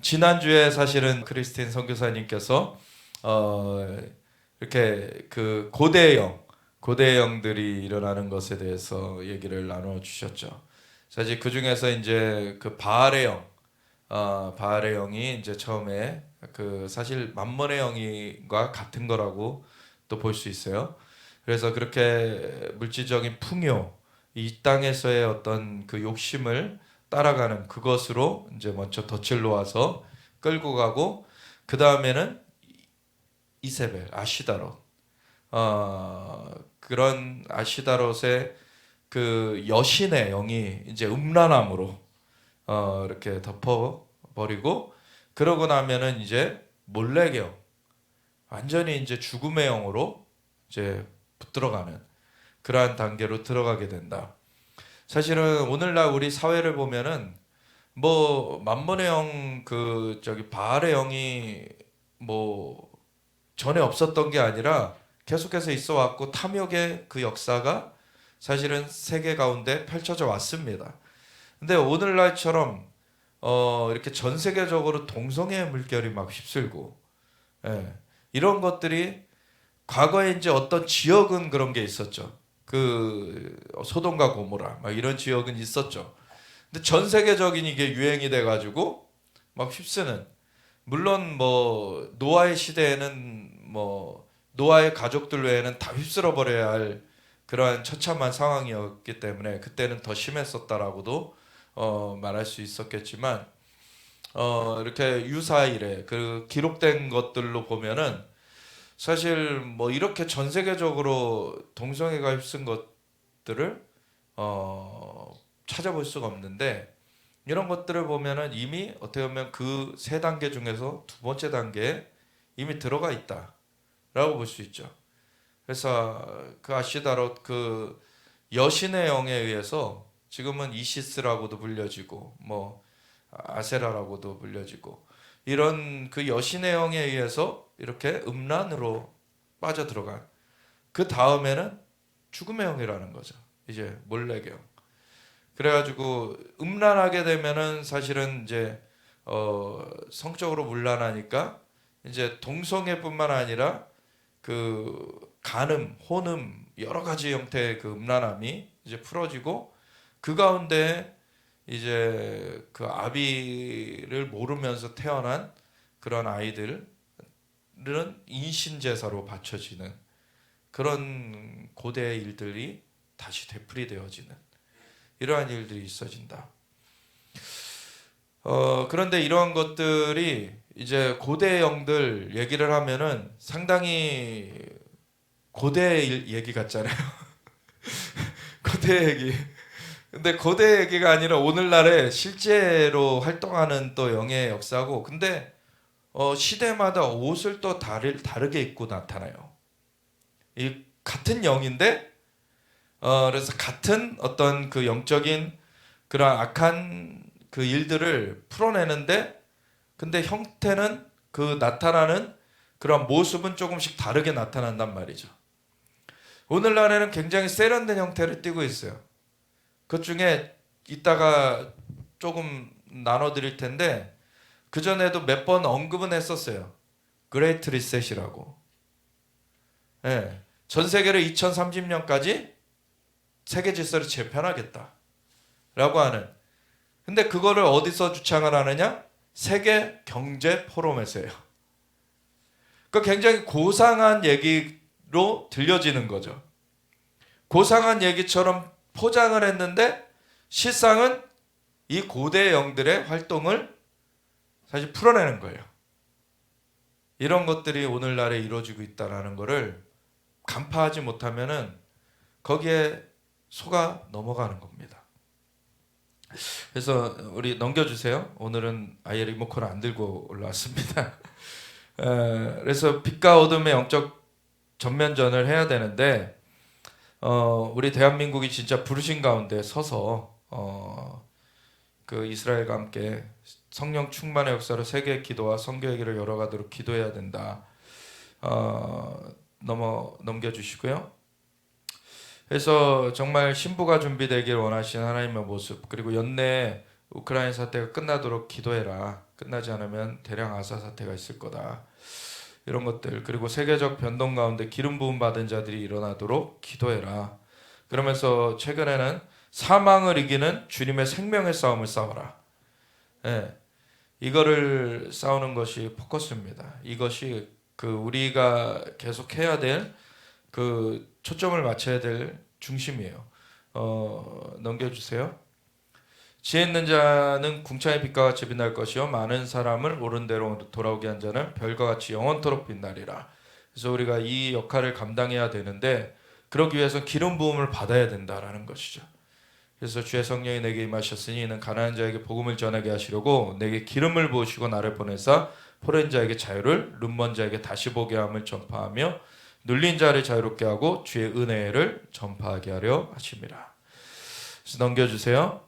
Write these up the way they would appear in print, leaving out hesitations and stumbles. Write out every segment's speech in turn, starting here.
지난주에 사실은 크리스틴 선교사님께서 이렇게 그 고대의 영들이 일어나는 것에 대해서 얘기를 나눠 주셨죠. 사실 그 중에서 이제 그 바알의 영이 이제 처음에 그 사실 만몬의 영과 같은 거라고 또 볼 수 있어요. 그래서 그렇게 물질적인 풍요, 이 땅에서의 어떤 그 욕심을 따라가는 그것으로 이제 먼저 덫을 놓아서 끌고 가고, 그 다음에는 이세벨, 아시다롯, 그런 아시다롯의 그 여신의 영이 이제 음란함으로 이렇게 덮어버리고, 그러고 나면은 이제 몰렉의 영, 완전히 이제 죽음의 영으로 이제 붙들어가는 그러한 단계로 들어가게 된다. 사실은 오늘날 우리 사회를 보면은 뭐 만몬의 영, 그 저기 바알의 영이 뭐 전에 없었던 게 아니라 계속해서 있어 왔고, 탐욕의 그 역사가 사실은 세계 가운데 펼쳐져 왔습니다. 근데 오늘날처럼 이렇게 전 세계적으로 동성애 물결이 막 휩쓸고, 예, 이런 것들이 과거에 이제 어떤 지역은 그런 게 있었죠. 그 소돔과 고모라 막 이런 지역은 있었죠. 근데 전 세계적인 이게 유행이 돼가지고 막 휩쓰는. 물론 뭐 노아의 시대에는 뭐 노아의 가족들 외에는 다 휩쓸어 버려야 할 그러한 처참한 상황이었기 때문에 그때는 더 심했었다라고도 말할 수 있었겠지만, 이렇게 유사일에 그 기록된 것들로 보면은 사실 뭐 이렇게 전 세계적으로 동성애가 휩쓴 것들을 찾아볼 수가 없는데, 이런 것들을 보면은 이미 어떻게 보면 그 세 단계 중에서 두 번째 단계에 이미 들어가 있다라고 볼 수 있죠. 그래서 그 아시다롯, 그 여신의 영에 의해서 지금은 이시스라고도 불려지고 뭐 아세라라고도 불려지고, 이런 그 여신의 영에 의해서 이렇게 음란으로 빠져들어간 그 다음에는 죽음의 영이라는 거죠. 이제 몰렉의 영. 그래가지고 음란하게 되면은 사실은 이제 성적으로 문란하니까 이제 동성애뿐만 아니라 그 간음, 혼음, 여러 가지 형태의 그 음란함이 이제 풀어지고, 그 가운데 이제 그 아비를 모르면서 태어난 그런 아이들은 인신제사로 바쳐지는 그런 고대의 일들이 다시 되풀이되어지는 이러한 일들이 있어진다. 그런데 이러한 것들이 이제 고대 영들 얘기를 하면은 상당히 고대 얘기 같잖아요. 고대 얘기. 근데 고대 얘기가 아니라 오늘날에 실제로 활동하는 또 영의 역사고, 근데 시대마다 옷을 또 다르게 입고 나타나요. 이 같은 영인데 그래서 같은 어떤 그 영적인 그런 악한 그 일들을 풀어내는데, 근데 형태는 그 나타나는 그런 모습은 조금씩 다르게 나타난단 말이죠. 오늘날에는 굉장히 세련된 형태를 띠고 있어요. 그 중에 이따가 조금 나눠드릴 텐데, 그전에도 몇 번 언급은 했었어요. 그레이트 리셋이라고. 예, 전 세계를 2030년까지 세계 질서를 재편하겠다 라고 하는. 근데 그거를 어디서 주창을 하느냐? 세계 경제 포럼에서요. 그 굉장히 고상한 얘기로 들려지는 거죠. 고상한 얘기처럼 포장을 했는데 실상은 이 고대 영들의 활동을 사실 풀어내는 거예요. 이런 것들이 오늘날에 이루어지고 있다는 것을 간파하지 못하면은 거기에 속아 넘어가는 겁니다. 그래서 우리 넘겨주세요. 오늘은 아예 리모컨을 안 들고 올라왔습니다. 그래서 빛과 어둠의 영적 전면전을 해야 되는데, 우리 대한민국이 진짜 부르신 가운데 서서 그 이스라엘과 함께 성령 충만의 역사로 세계 기도와 선교회기를 열어가도록 기도해야 된다. 넘겨주시고요. 그래서 정말 신부가 준비되길 원하시는 하나님의 모습, 그리고 연내 우크라이나 사태가 끝나도록 기도해라. 끝나지 않으면 대량 아사 사태가 있을 거다. 이런 것들, 그리고 세계적 변동 가운데 기름 부음 받은 자들이 일어나도록 기도해라. 그러면서 최근에는 사망을 이기는 주님의 생명의 싸움을 싸워라. 예, 이거를 싸우는 것이 포커스입니다. 이것이 그 우리가 계속 해야 될 그 초점을 맞춰야 될 중심이에요. 넘겨주세요. 지혜 있는 자는 궁창의 빛과 같이 빛날 것이요 많은 사람을 옳은 대로 돌아오게 한 자는 별과 같이 영원토록 빛나리라. 그래서 우리가 이 역할을 감당해야 되는데 그러기 위해서 기름 부음을 받아야 된다라는 것이죠. 그래서 주의 성령이 내게 임하셨으니 이는 가난한 자에게 복음을 전하게 하시려고 내게 기름을 부으시고 나를 보내사 포로인 자에게 자유를 눈먼 자에게 다시 보게 함을 전파하며 눌린 자를 자유롭게 하고 주의 은혜를 전파하게 하려 하심이라. 그래서 넘겨주세요.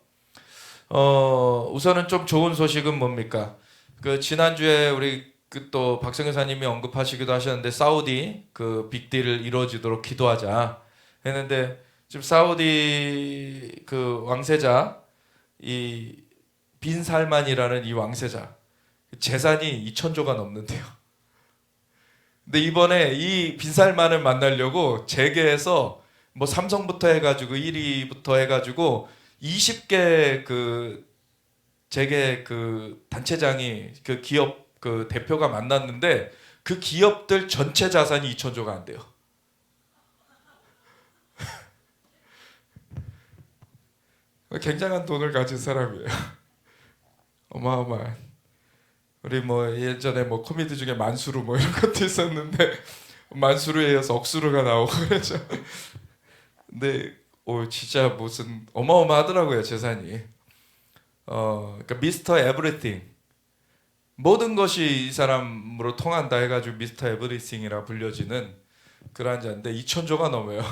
우선은 좀 좋은 소식은 뭡니까? 그 지난주에 우리 그 또 박성현 사님이 언급하시기도 하셨는데 사우디 그 빅딜을 이루어지도록 기도하자 했는데 지금 사우디 그 왕세자 이 빈 살만이라는 이 왕세자 재산이 2천조가 넘는데요. 근데 이번에 이 빈 살만을 만나려고 재계에서 뭐 삼성부터 해가지고 1위부터 해가지고 20개 그 재계 그 단체장이 그 기업 그 대표가 만났는데 그 기업들 전체 자산이 2천조가 안 돼요. 굉장한 돈을 가진 사람이에요. 어마어마한. 우리 뭐 예전에 뭐 코미디 중에 만수르 뭐 이런 것도 있었는데 만수르에 이어서 억수르가 나오고 그러죠. 근데 진짜 무슨 어마어마하더라고요 재산이. 그러니까 미스터 에브리띵 모든 것이 이 사람으로 통한다 해가지고 미스터 에브리띵이라 불려지는 그런 자인데 2천조가 넘어요.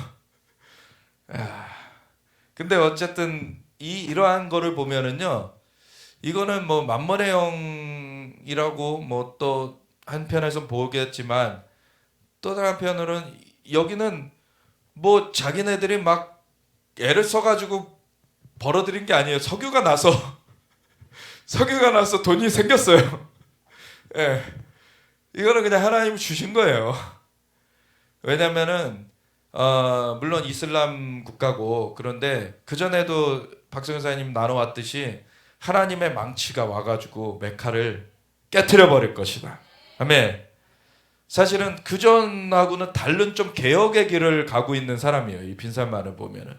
근데 어쨌든 이러한 거를 보면은요, 이거는 뭐 만mon의 영이라고 뭐 또 한편에서 보겠지만 또 다른 한편으로는 여기는 뭐 자기네들이 막 애를 써가지고 벌어들인 게 아니에요. 석유가 나서 돈이 생겼어요. 예, 이거는 그냥 하나님 주신 거예요. 왜냐면은 물론 이슬람 국가고 그런데 그 전에도 박성현 사님 나눠왔듯이 하나님의 망치가 와가지고 메카를 깨트려 버릴 것이다. 아멘. 사실은 그 전하고는 다른 좀 개혁의 길을 가고 있는 사람이에요. 이 빈살만을 보면은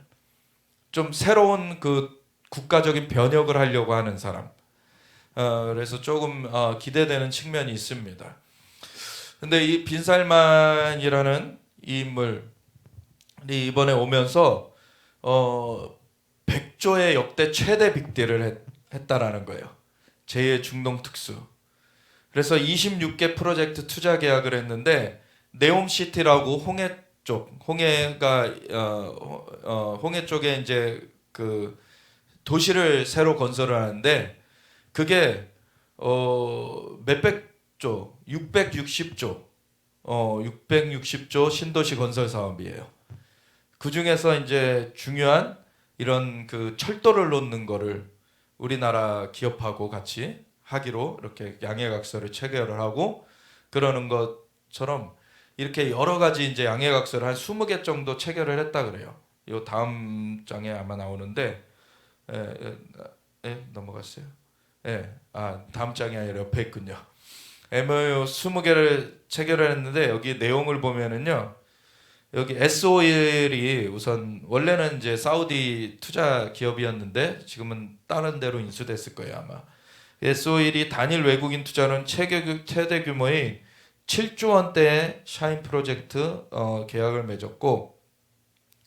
좀 새로운 그 국가적인 변혁을 하려고 하는 사람. 그래서 조금 기대되는 측면이 있습니다. 근데 이 빈살만이라는 이 인물이 이번에 오면서 100조의 역대 최대 빅딜을 했다라는 거예요. 제2의 중동 특수. 그래서 26개 프로젝트 투자 계약을 했는데 네옴시티라고 홍해 쪽, 홍해가 홍해 쪽에 이제 그 도시를 새로 건설을 하는데 그게 몇백 조, 660조, 660조 신도시 건설 사업이에요. 그 중에서 이제 중요한 이런 그 철도를 놓는 거를 우리나라 기업하고 같이 하기로 이렇게 양해각서를 체결을 하고 그러는 것처럼 이렇게 여러 가지 이제 양해각서를 한 20개 정도 체결을 했다 그래요. 이 다음 장에 아마 나오는데 넘어갔어요. 다음 장이 아니라 옆에 있군요. MOU 20개를 체결을 했는데 여기 내용을 보면은요. 여기 S-오일이 우선 원래는 이제 사우디 투자 기업이었는데 지금은 다른 데로 인수됐을 거예요 아마. S-오일이 단일 외국인 투자는 최대 규모의 7조 원대의 샤인 프로젝트 계약을 맺었고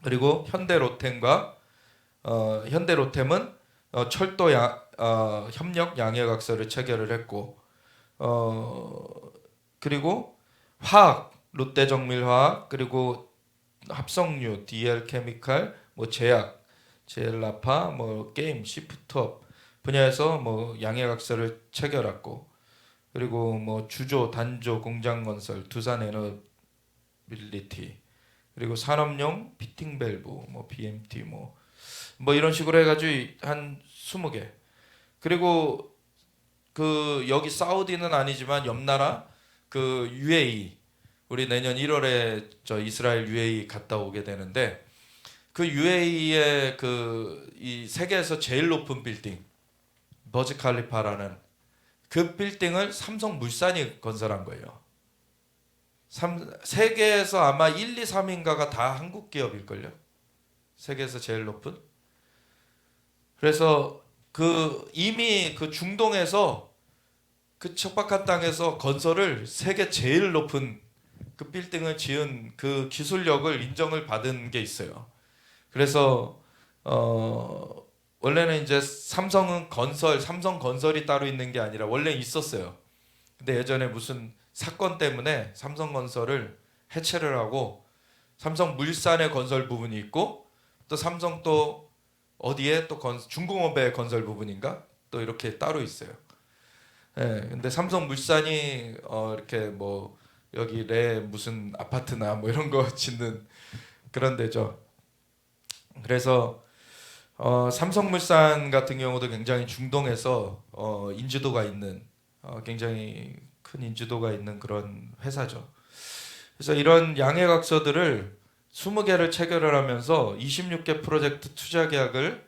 그리고 현대로템과 현대로템은 철도 협력 양해각서를 체결을 했고 그리고 화학 롯데정밀화학 그리고 합성유 DL 케미칼 뭐 제약 제일라파 뭐 게임 시프트업 분야에서 뭐 양해각서를 체결했고 그리고 뭐 주조 단조 공장 건설 두산 에너빌리티 그리고 산업용 피팅 밸브 뭐 BMT 뭐 이런 식으로 해가지고 한 20개 그리고 그 여기 사우디는 아니지만 옆 나라 그 UAE, 우리 내년 1월에 저 이스라엘 UAE 갔다 오게 되는데, 그 UAE의 그 이 세계에서 제일 높은 빌딩 버즈 칼리파라는 그 빌딩을 삼성물산이 건설한 거예요. 세계에서 아마 1, 2, 3인가가 다 한국 기업일걸요. 세계에서 제일 높은. 그래서 그 이미 그 중동에서 그 척박한 땅에서 건설을 세계 제일 높은 그 빌딩을 지은 그 기술력을 인정을 받은 게 있어요. 그래서 원래는 이제 삼성 건설이 따로 있는 게 아니라 원래 있었어요. 근데 예전에 무슨 사건 때문에 삼성건설을 해체를 하고 삼성물산의 건설 부분이 있고, 또 삼성 또 어디에 또 중공업의 건설 부분인가 또 이렇게 따로 있어요. 예, 근데 삼성물산이 이렇게 뭐 여기 내 무슨 아파트나 뭐 이런 거 짓는 그런 데죠. 그래서 삼성물산 같은 경우도 굉장히 중동에서 인지도가 있는 굉장히 큰 인지도가 있는 그런 회사죠. 그래서 이런 양해각서들을 20개를 체결을 하면서 26개 프로젝트 투자 계약을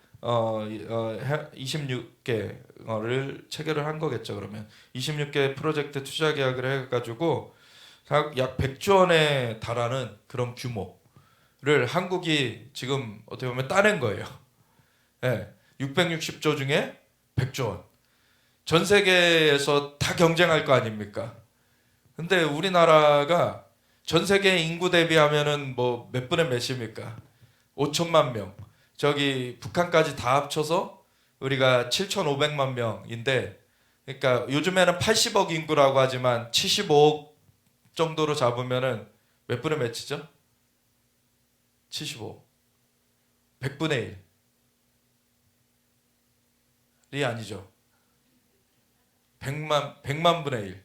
26개를 체결을 한 거겠죠. 그러면 26개 프로젝트 투자 계약을 해가지고 약 100조 원에 달하는 그런 규모를 한국이 지금 어떻게 보면 따낸 거예요. 네, 660조 중에 100조 원. 전 세계에서 다 경쟁할 거 아닙니까? 근데 우리나라가 전 세계 인구 대비하면은 뭐 몇 분의 몇입니까? 5천만 명. 저기 북한까지 다 합쳐서 우리가 7,500만 명인데, 그러니까 요즘에는 80억 인구라고 하지만 75억 정도로 잡으면은 몇 분의 몇이죠? 75. 100분의 1이 아니죠. 100만 분의 1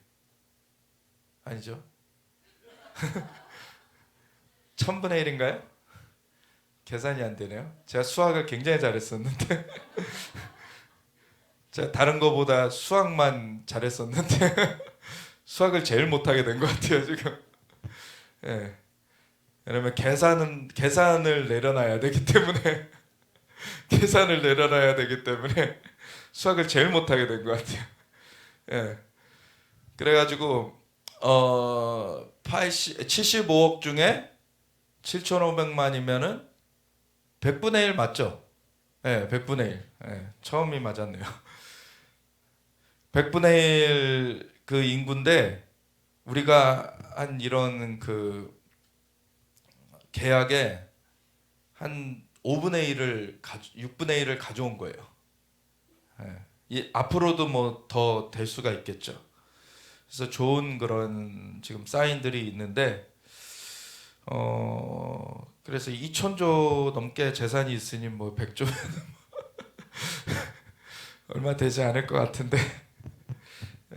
아니죠. 1000분의 1인가요? 계산이 안 되네요. 제가 수학을 굉장히 잘했었는데 제가 다른 거보다 수학만 잘했었는데 수학을 제일 못하게 된 것 같아요 지금. 예. 왜냐면 계산을 내려놔야 되기 때문에 계산을 내려놔야 되기 때문에 수학을 제일 못하게 된 것 같아요. 예. 그래가지고 75억 중에 7,500만이면은 100분의 1 맞죠? 예, 100분의 1. 예, 처음이 맞았네요. 100분의 1 그 인구인데 우리가 한 이런 그 계약에 한 5분의 1을 6분의 1을 가져온 거예요. 예. 앞으로도 뭐 더 될 수가 있겠죠. 그래서 좋은 그런 지금 사인들이 있는데 그래서 2천조 넘게 재산이 있으니 뭐 100조면 얼마 되지 않을 것 같은데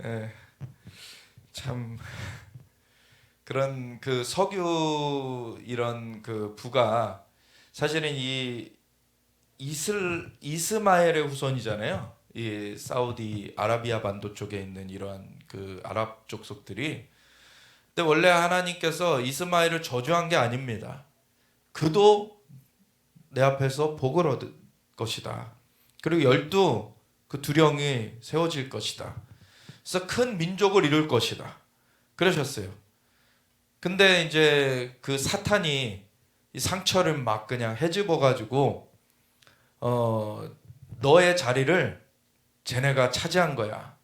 예, 참 그런 그 석유 이런 그 부가 사실은 이 이스마엘의 후손이잖아요. 이 사우디 아라비아 반도 쪽에 있는 이러한 그 아랍 족속들이. 근데 원래 하나님께서 이스마엘을 저주한 게 아닙니다. 그도 내 앞에서 복을 얻을 것이다. 그리고 12 그 두령이 세워질 것이다. 그래서 큰 민족을 이룰 것이다. 그러셨어요. 근데 이제 그 사탄이 이 상처를 막 그냥 헤집어 가지고 너의 자리를 쟤네가 차지한 거야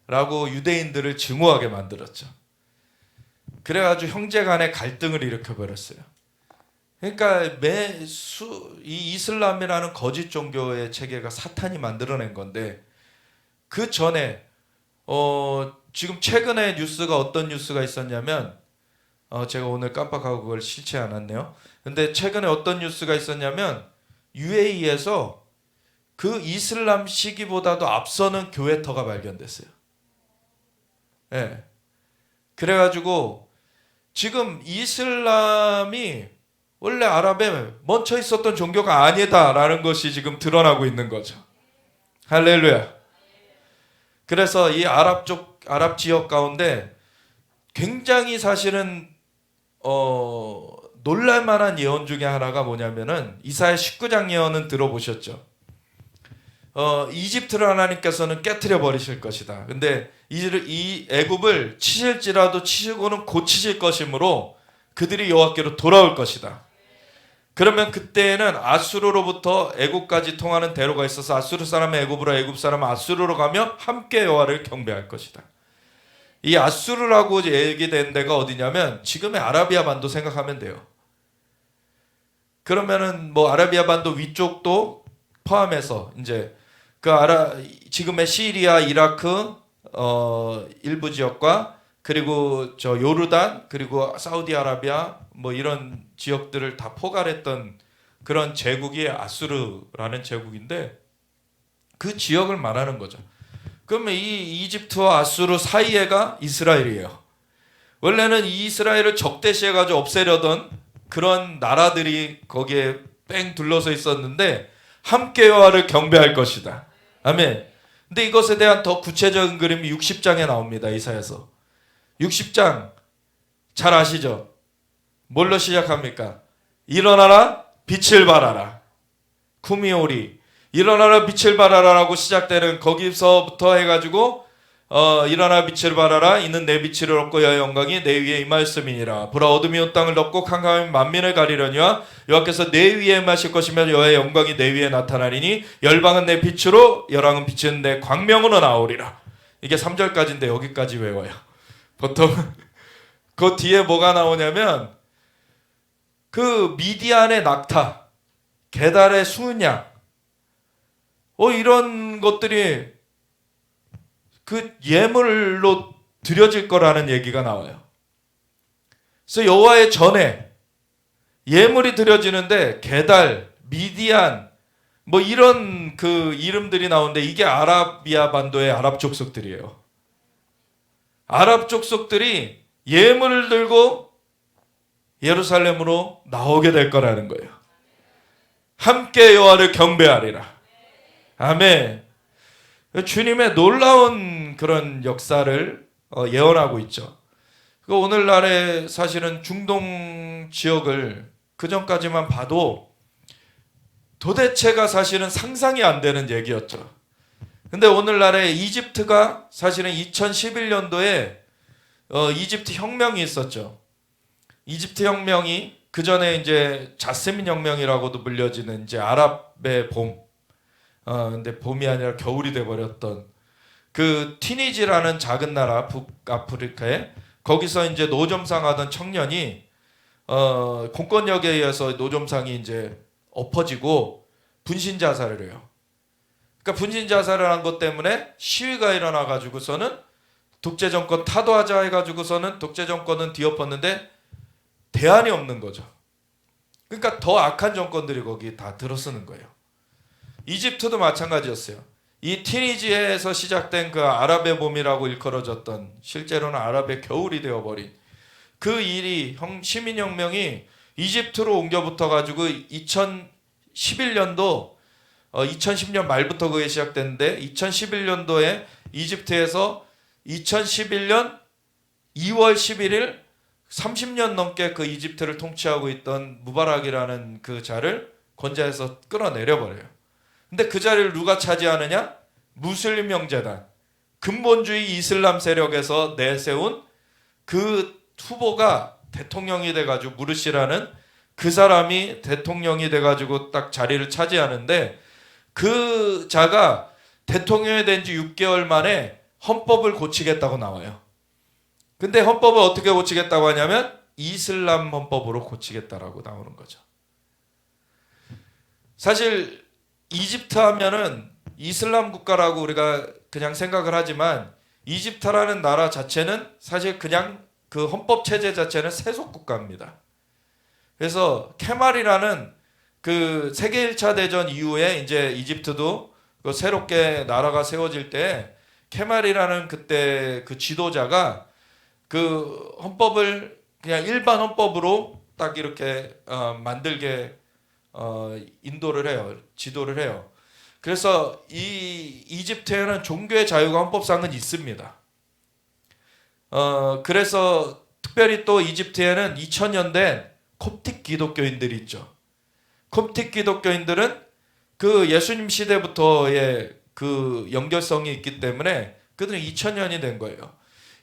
라고 유대인들을 증오하게 만들었죠. 그래가지고 형제 간의 갈등을 일으켜 버렸어요. 그러니까 이 이슬람이라는 거짓 종교의 체계가 사탄이 만들어낸 건데, 그 전에 지금 최근에 뉴스가 어떤 뉴스가 있었냐면 제가 오늘 깜빡하고 그걸 실체 않았네요. 근데 최근에 어떤 뉴스가 있었냐면 UAE에서 그 이슬람 시기보다도 앞서는 교회터가 발견됐어요. 네. 그래가지고 지금 이슬람이 원래 아랍에 멈춰 있었던 종교가 아니다라는 것이 지금 드러나고 있는 거죠. 할렐루야. 그래서 이 아랍 지역 가운데 굉장히 사실은 놀랄만한 예언 중에 하나가 뭐냐면은 이사야 19장 예언은 들어보셨죠? 이집트를 하나님께서는 깨트려 버리실 것이다. 근데 이 애굽을 치실지라도 치시고는 고치실 것이므로 그들이 여호와께로 돌아올 것이다. 그러면 그때에는 아수르로부터 애굽까지 통하는 대로가 있어서 아수르 사람은 애굽으로, 애굽 사람은 아수르로 가며 함께 여호와를 경배할 것이다. 이 아수르라고 얘기된 데가 어디냐면 지금의 아라비아 반도 생각하면 돼요. 그러면은 뭐 아라비아 반도 위쪽도 포함해서 이제 지금의 시리아, 이라크 일부 지역과 그리고 저 요르단 그리고 사우디아라비아 뭐 이런 지역들을 다 포괄했던 그런 제국이 아수르라는 제국인데 그 지역을 말하는 거죠. 그러면 이 이집트와 아수르 사이에가 이스라엘이에요. 원래는 이 이스라엘을 적대시해가지고 없애려던 그런 나라들이 거기에 뺑 둘러서 있었는데 함께 여호와를 경배할 것이다. 아멘. 근데 이것에 대한 더 구체적인 그림이 60장에 나옵니다. 이사야서 60장 잘 아시죠? 뭘로 시작합니까? 일어나라 빛을 발하라 쿠미오리, 일어나라 빛을 발하라라고 시작되는 거기서부터 해가지고 일어나 빛을 발하라 이는 내 빛을 얻고 여호와의 영광이 내 위에 임하였음이니라. 보라 어둠이 온 땅을 덮고 캄캄함이 만민을 가리려니와 여호와께서 내 위에 임하실 것이며 여호와의 영광이 내 위에 나타나리니 열방은 내 빛으로 열왕은 빛은 내 광명으로 나오리라. 이게 3절까지인데 여기까지 외워요. 보통 그 뒤에 뭐가 나오냐면 그 미디안의 낙타, 게달의 수은양 이런 것들이 그 예물로 드려질 거라는 얘기가 나와요. 그래서 여호와의 전에 예물이 드려지는데 게달, 미디안 뭐 이런 그 이름들이 나오는데 이게 아라비아 반도의 아랍 족속들이에요. 아랍 족속들이 예물을 들고 예루살렘으로 나오게 될 거라는 거예요. 함께 여호와를 경배하리라. 아멘. 주님의 놀라운 그런 역사를 예언하고 있죠. 오늘날의 사실은 중동 지역을 그 전까지만 봐도 도대체가 사실은 상상이 안 되는 얘기였죠. 근데 오늘날의 이집트가 사실은 2011년도에 이집트 혁명이 있었죠. 이집트 혁명이 그 전에 이제 자스민 혁명이라고도 불려지는 이제 아랍의 봄. 근데 봄이 아니라 겨울이 돼버렸던 그 튀니지라는 작은 나라 북아프리카에 거기서 이제 노점상 하던 청년이 공권력에 의해서 노점상이 이제 엎어지고 분신 자살을 해요. 그러니까 분신 자살을 한 것 때문에 시위가 일어나 가지고서는 독재 정권 타도하자 해가지고서는 독재 정권은 뒤엎었는데 대안이 없는 거죠. 그러니까 더 악한 정권들이 거기 다 들어서는 거예요. 이집트도 마찬가지였어요. 이 튀니지에서 시작된 그 아랍의 봄이라고 일컬어졌던 실제로는 아랍의 겨울이 되어버린 그 일이 시민혁명이 이집트로 옮겨 붙어가지고 2011년도 2010년 말부터 그게 시작됐는데 2011년도에 이집트에서 2011년 2월 11일 30년 넘게 그 이집트를 통치하고 있던 무바락이라는 그 자를 권좌에서 끌어내려버려요. 근데 그 자리를 누가 차지하느냐? 무슬림 형제단, 근본주의 이슬람 세력에서 내세운 그 후보가 대통령이 돼가지고 무르시라는 그 사람이 대통령이 돼가지고 딱 자리를 차지하는데 그 자가 대통령이 된 지 6개월 만에 헌법을 고치겠다고 나와요. 근데 헌법을 어떻게 고치겠다고 하냐면 이슬람 헌법으로 고치겠다라고 나오는 거죠. 사실 이집트 하면은 이슬람 국가라고 우리가 그냥 생각을 하지만 이집트라는 나라 자체는 사실 그냥 그 헌법 체제 자체는 세속 국가입니다. 그래서 케말이라는 그 세계 1차 대전 이후에 이제 이집트도 그 새롭게 나라가 세워질 때 케말이라는 그때 그 지도자가 그 헌법을 그냥 일반 헌법으로 딱 이렇게 만들게 인도를 해요. 지도를 해요. 그래서 이 이집트에는 종교의 자유가 헌법상은 있습니다. 그래서 특별히 또 이집트에는 2000년 된 콥틱 기독교인들이 있죠. 콥틱 기독교인들은 그 예수님 시대부터의 그 연결성이 있기 때문에 그들은 2000년이 된 거예요.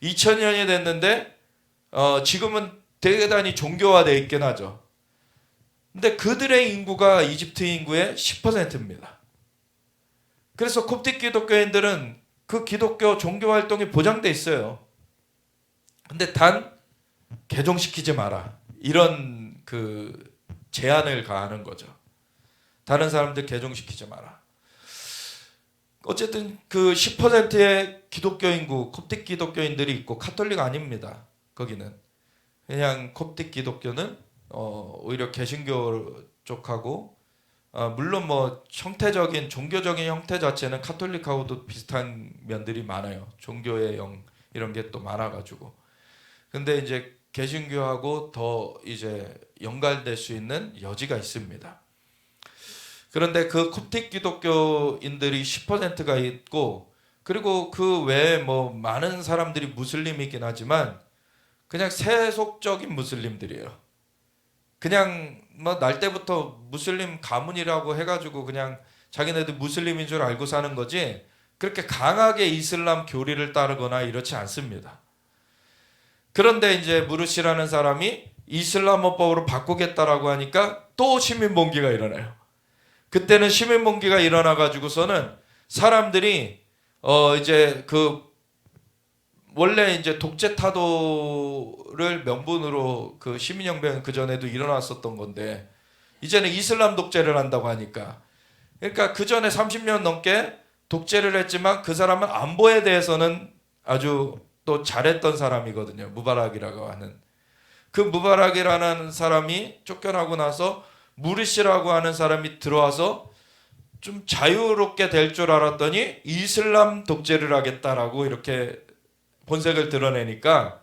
2000년이 됐는데 지금은 대단히 종교화되어 있긴 하죠. 근데 그들의 인구가 이집트 인구의 10%입니다. 그래서 콥틱 기독교인들은 그 기독교 종교 활동이 보장돼 있어요. 근데 단 개종시키지 마라. 이런 그 제한을 가하는 거죠. 다른 사람들 개종시키지 마라. 어쨌든 그 10%의 기독교 인구, 콥틱 기독교인들이 있고 카톨릭 아닙니다. 거기는 그냥 콥틱 기독교는 오히려 개신교 쪽하고 물론 뭐 형태적인 종교적인 형태 자체는 카톨릭하고도 비슷한 면들이 많아요. 종교의 이런 게 또 많아가지고. 근데 이제 개신교하고 더 이제 연관될 수 있는 여지가 있습니다. 그런데 그 콥틱 기독교인들이 10%가 있고 그리고 그 외에 뭐 많은 사람들이 무슬림이긴 하지만 그냥 세속적인 무슬림들이에요. 그냥 뭐 날 때부터 무슬림 가문이라고 해가지고 그냥 자기네들 무슬림인 줄 알고 사는 거지 그렇게 강하게 이슬람 교리를 따르거나 이렇지 않습니다. 그런데 이제 무르시라는 사람이 이슬람어법으로 바꾸겠다라고 하니까 또 시민봉기가 일어나요. 그때는 시민봉기가 일어나 가지고서는 사람들이 이제 그 원래 이제 독재 타도를 명분으로 그 시민혁명 그 전에도 일어났었던 건데 이제는 이슬람 독재를 한다고 하니까 그러니까 그 전에 30년 넘게 독재를 했지만 그 사람은 안보에 대해서는 아주 또 잘했던 사람이거든요. 무바락이라고 하는 그 무바락이라는 사람이 쫓겨나고 나서 무르시라고 하는 사람이 들어와서 좀 자유롭게 될 줄 알았더니 이슬람 독재를 하겠다라고 이렇게 본색을 드러내니까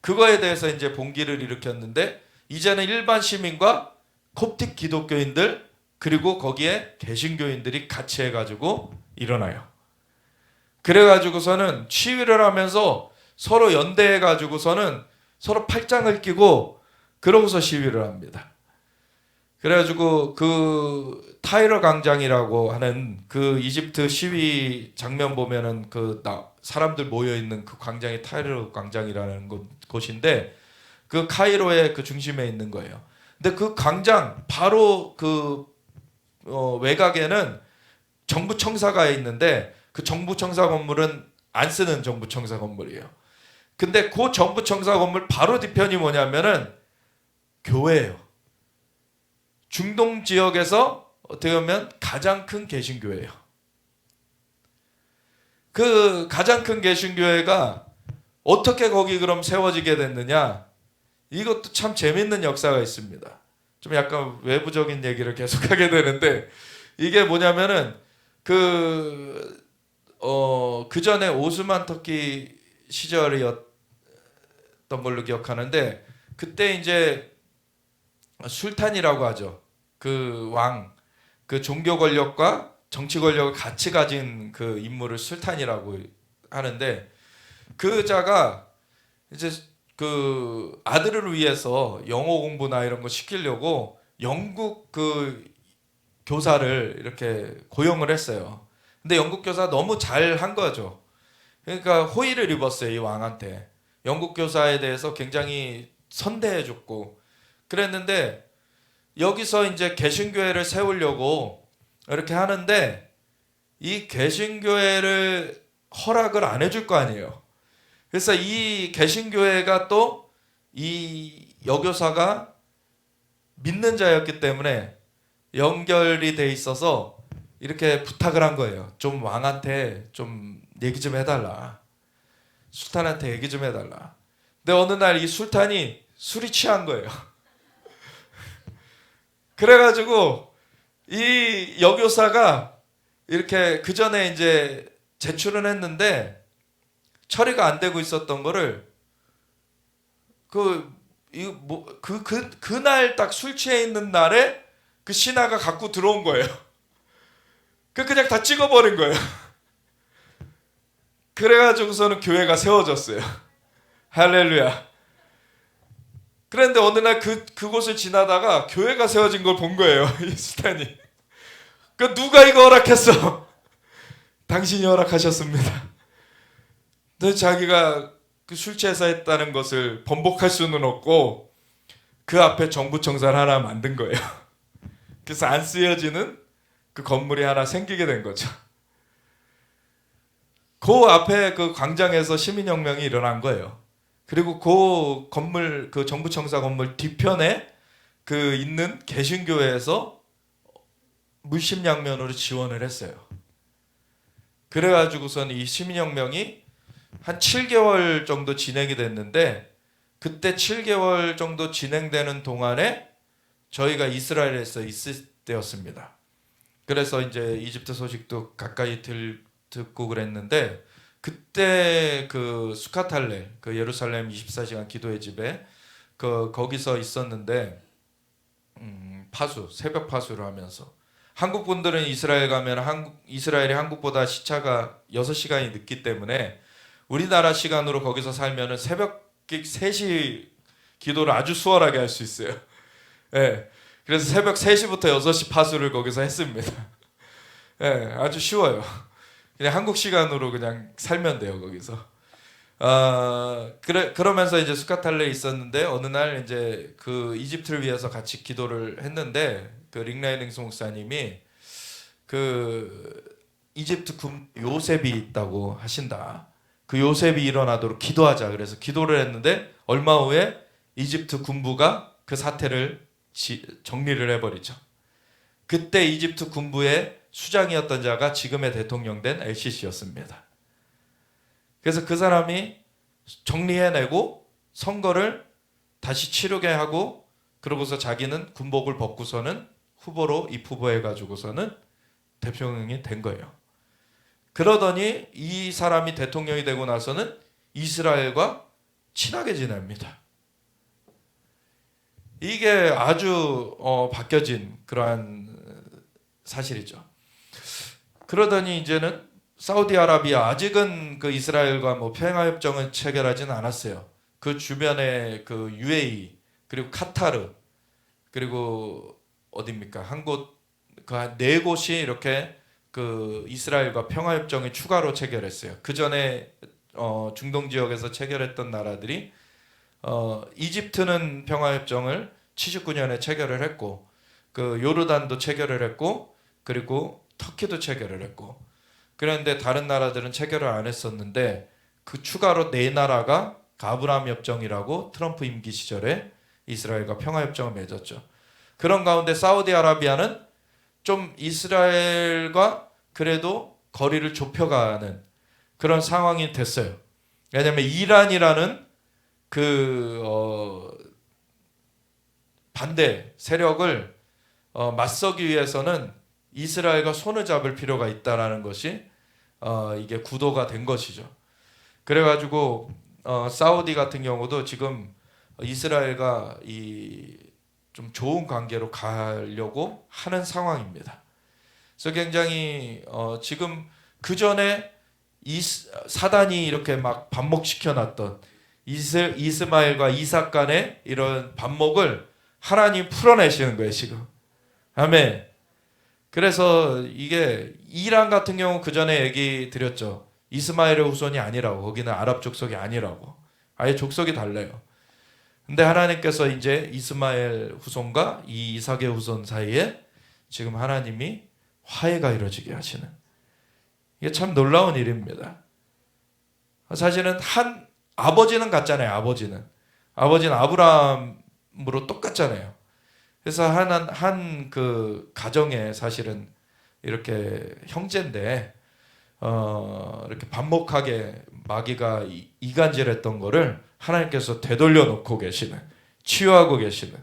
그거에 대해서 이제 봉기를 일으켰는데 이제는 일반 시민과 콥틱 기독교인들 그리고 거기에 개신교인들이 같이 해가지고 일어나요. 그래가지고서는 시위를 하면서 서로 연대해가지고서는 서로 팔짱을 끼고 그러고서 시위를 합니다. 그래가지고 그 타이러 광장이라고 하는 그 이집트 시위 장면 보면은 그 사람들 모여 있는 그 광장이 타이러 광장이라는 곳인데 그 카이로의 그 중심에 있는 거예요. 근데 그 광장 바로 그 외곽에는 정부 청사가 있는데 그 정부 청사 건물은 안 쓰는 정부 청사 건물이에요. 근데 그 정부 청사 건물 바로 뒤편이 뭐냐면은 교회예요. 중동 지역에서 어떻게 보면 가장 큰 개신교회예요. 그 가장 큰 개신교회가 어떻게 거기 그럼 세워지게 됐느냐? 이것도 참 재밌는 역사가 있습니다. 좀 약간 외부적인 얘기를 계속하게 되는데 이게 뭐냐면은 그 전에 오스만 터키 시절이었던 걸로 기억하는데 그때 이제 술탄이라고 하죠. 그 왕, 그 종교 권력과 정치 권력을 같이 가진 그 인물을 술탄이라고 하는데 그 자가 이제 그 아들을 위해서 영어 공부나 이런 거 시키려고 영국 그 교사를 이렇게 고용을 했어요. 근데 영국 교사 너무 잘한 거죠. 그러니까 호의를 입었어요, 이 왕한테. 영국 교사에 대해서 굉장히 선대해줬고 그랬는데 여기서 이제 개신교회를 세우려고 이렇게 하는데 이 개신교회를 허락을 안 해줄 거 아니에요. 그래서 이 개신교회가 또 이 여교사가 믿는 자였기 때문에 연결이 돼 있어서 이렇게 부탁을 한 거예요. 좀 왕한테 좀 얘기 좀 해달라. 술탄한테 얘기 좀 해달라. 근데 어느 날 이 술탄이 술이 취한 거예요. 그래가지고 이 여교사가 이렇게 그 전에 이제 제출은 했는데 처리가 안 되고 있었던 거를 그날 딱 술 취해 있는 날에 그 신하가 갖고 들어온 거예요. 그냥 다 찍어버린 거예요. 그래가지고서는 교회가 세워졌어요. 할렐루야. 그런데 어느 날 그곳을 지나다가 교회가 세워진 걸 본 거예요. 이 스탠이. 누가 이거 허락했어? 당신이 허락하셨습니다. 근데 자기가 술 취해서 했다는 것을 번복할 수는 없고 그 앞에 정부청사를 하나 만든 거예요. 그래서 안 쓰여지는 그 건물이 하나 생기게 된 거죠. 그 앞에 그 광장에서 시민혁명이 일어난 거예요. 그리고 그 건물, 그 정부청사 건물 뒤편에 그 있는 개신교회에서 물심양면으로 지원을 했어요. 그래가지고선 이 시민혁명이 한 7개월 정도 진행이 됐는데 그때 7개월 정도 진행되는 동안에 저희가 이스라엘에서 있을 때였습니다. 그래서 이제 이집트 소식도 가까이 듣고 그랬는데 그때 그 수카탈레 그 예루살렘 24시간 기도의 집에 거기서 있었는데 새벽 파수를 하면서 한국 분들은 이스라엘 가면 이스라엘이 한국보다 시차가 6시간이 늦기 때문에 우리나라 시간으로 거기서 살면은 새벽 3시 기도를 아주 수월하게 할 수 있어요. 네. 그래서 새벽 3시부터 6시 파수를 거기서 했습니다. 네, 아주 쉬워요. 그냥 한국 시간으로 그냥 살면 돼요, 거기서. 그러면서 이제 수카탈레에 있었는데 어느 날 이제 그 이집트를 위해서 같이 기도를 했는데 그 링라이딩스 목사님이 그 이집트 요셉이 있다고 하신다. 그 요셉이 일어나도록 기도하자. 그래서 기도를 했는데 얼마 후에 이집트 군부가 그 사태를 정리를 해버리죠. 그때 이집트 군부의 수장이었던 자가 지금의 대통령 된 LCC였습니다. 그래서 그 사람이 정리해내고 선거를 다시 치르게 하고 그러고서 자기는 군복을 벗고서는 후보로 입후보해가지고서는 대통령이 된 거예요. 그러더니 이 사람이 대통령이 되고 나서는 이스라엘과 친하게 지냅니다. 이게 아주 바뀌어진 그러한 사실이죠. 그러더니 이제는 사우디아라비아 아직은 그 이스라엘과 뭐 평화협정을 체결하지는 않았어요. 그 주변에 그 UAE 그리고 카타르 그리고 어디입니까? 한 곳 그 한 4곳이 이렇게 그 이스라엘과 평화협정을 추가로 체결했어요. 그 전에 중동 지역에서 체결했던 나라들이 이집트는 평화협정을 79년에 체결을 했고 그 요르단도 체결을 했고 그리고 터키도 체결을 했고 그런데 다른 나라들은 체결을 안 했었는데 그 추가로 4나라가 아브라함 협정이라고 트럼프 임기 시절에 이스라엘과 평화협정을 맺었죠. 그런 가운데 사우디아라비아는 좀 이스라엘과 그래도 거리를 좁혀가는 그런 상황이 됐어요. 왜냐하면 이란이라는 반대 세력을 맞서기 위해서는 이스라엘과 손을 잡을 필요가 있다라는 것이 이게 구도가 된 것이죠. 그래가지고 사우디 같은 경우도 지금 이스라엘과 좀 좋은 관계로 가려고 하는 상황입니다. 그래서 굉장히 지금 그 전에 사단이 이렇게 막 반목시켜놨던 이스마엘과 이삭 간의 이런 반목을 하나님 풀어내시는 거예요 지금. 아멘. 그래서 이게 이란 같은 경우 그 전에 얘기 드렸죠. 이스마엘의 후손이 아니라고. 거기는 아랍 족속이 아니라고. 아예 족속이 달라요. 근데 하나님께서 이제 이스마엘 후손과 이 이삭의 후손 사이에 지금 하나님이 화해가 이루어지게 하시는, 이게 참 놀라운 일입니다. 사실은 아버지는 같잖아요. 아버지는 아브라함으로 똑같잖아요. 그래서 한 그 가정에 사실은 이렇게 형제인데 이렇게 반목하게 마귀가 이간질했던 거를 하나님께서 되돌려 놓고 계시는, 치유하고 계시는,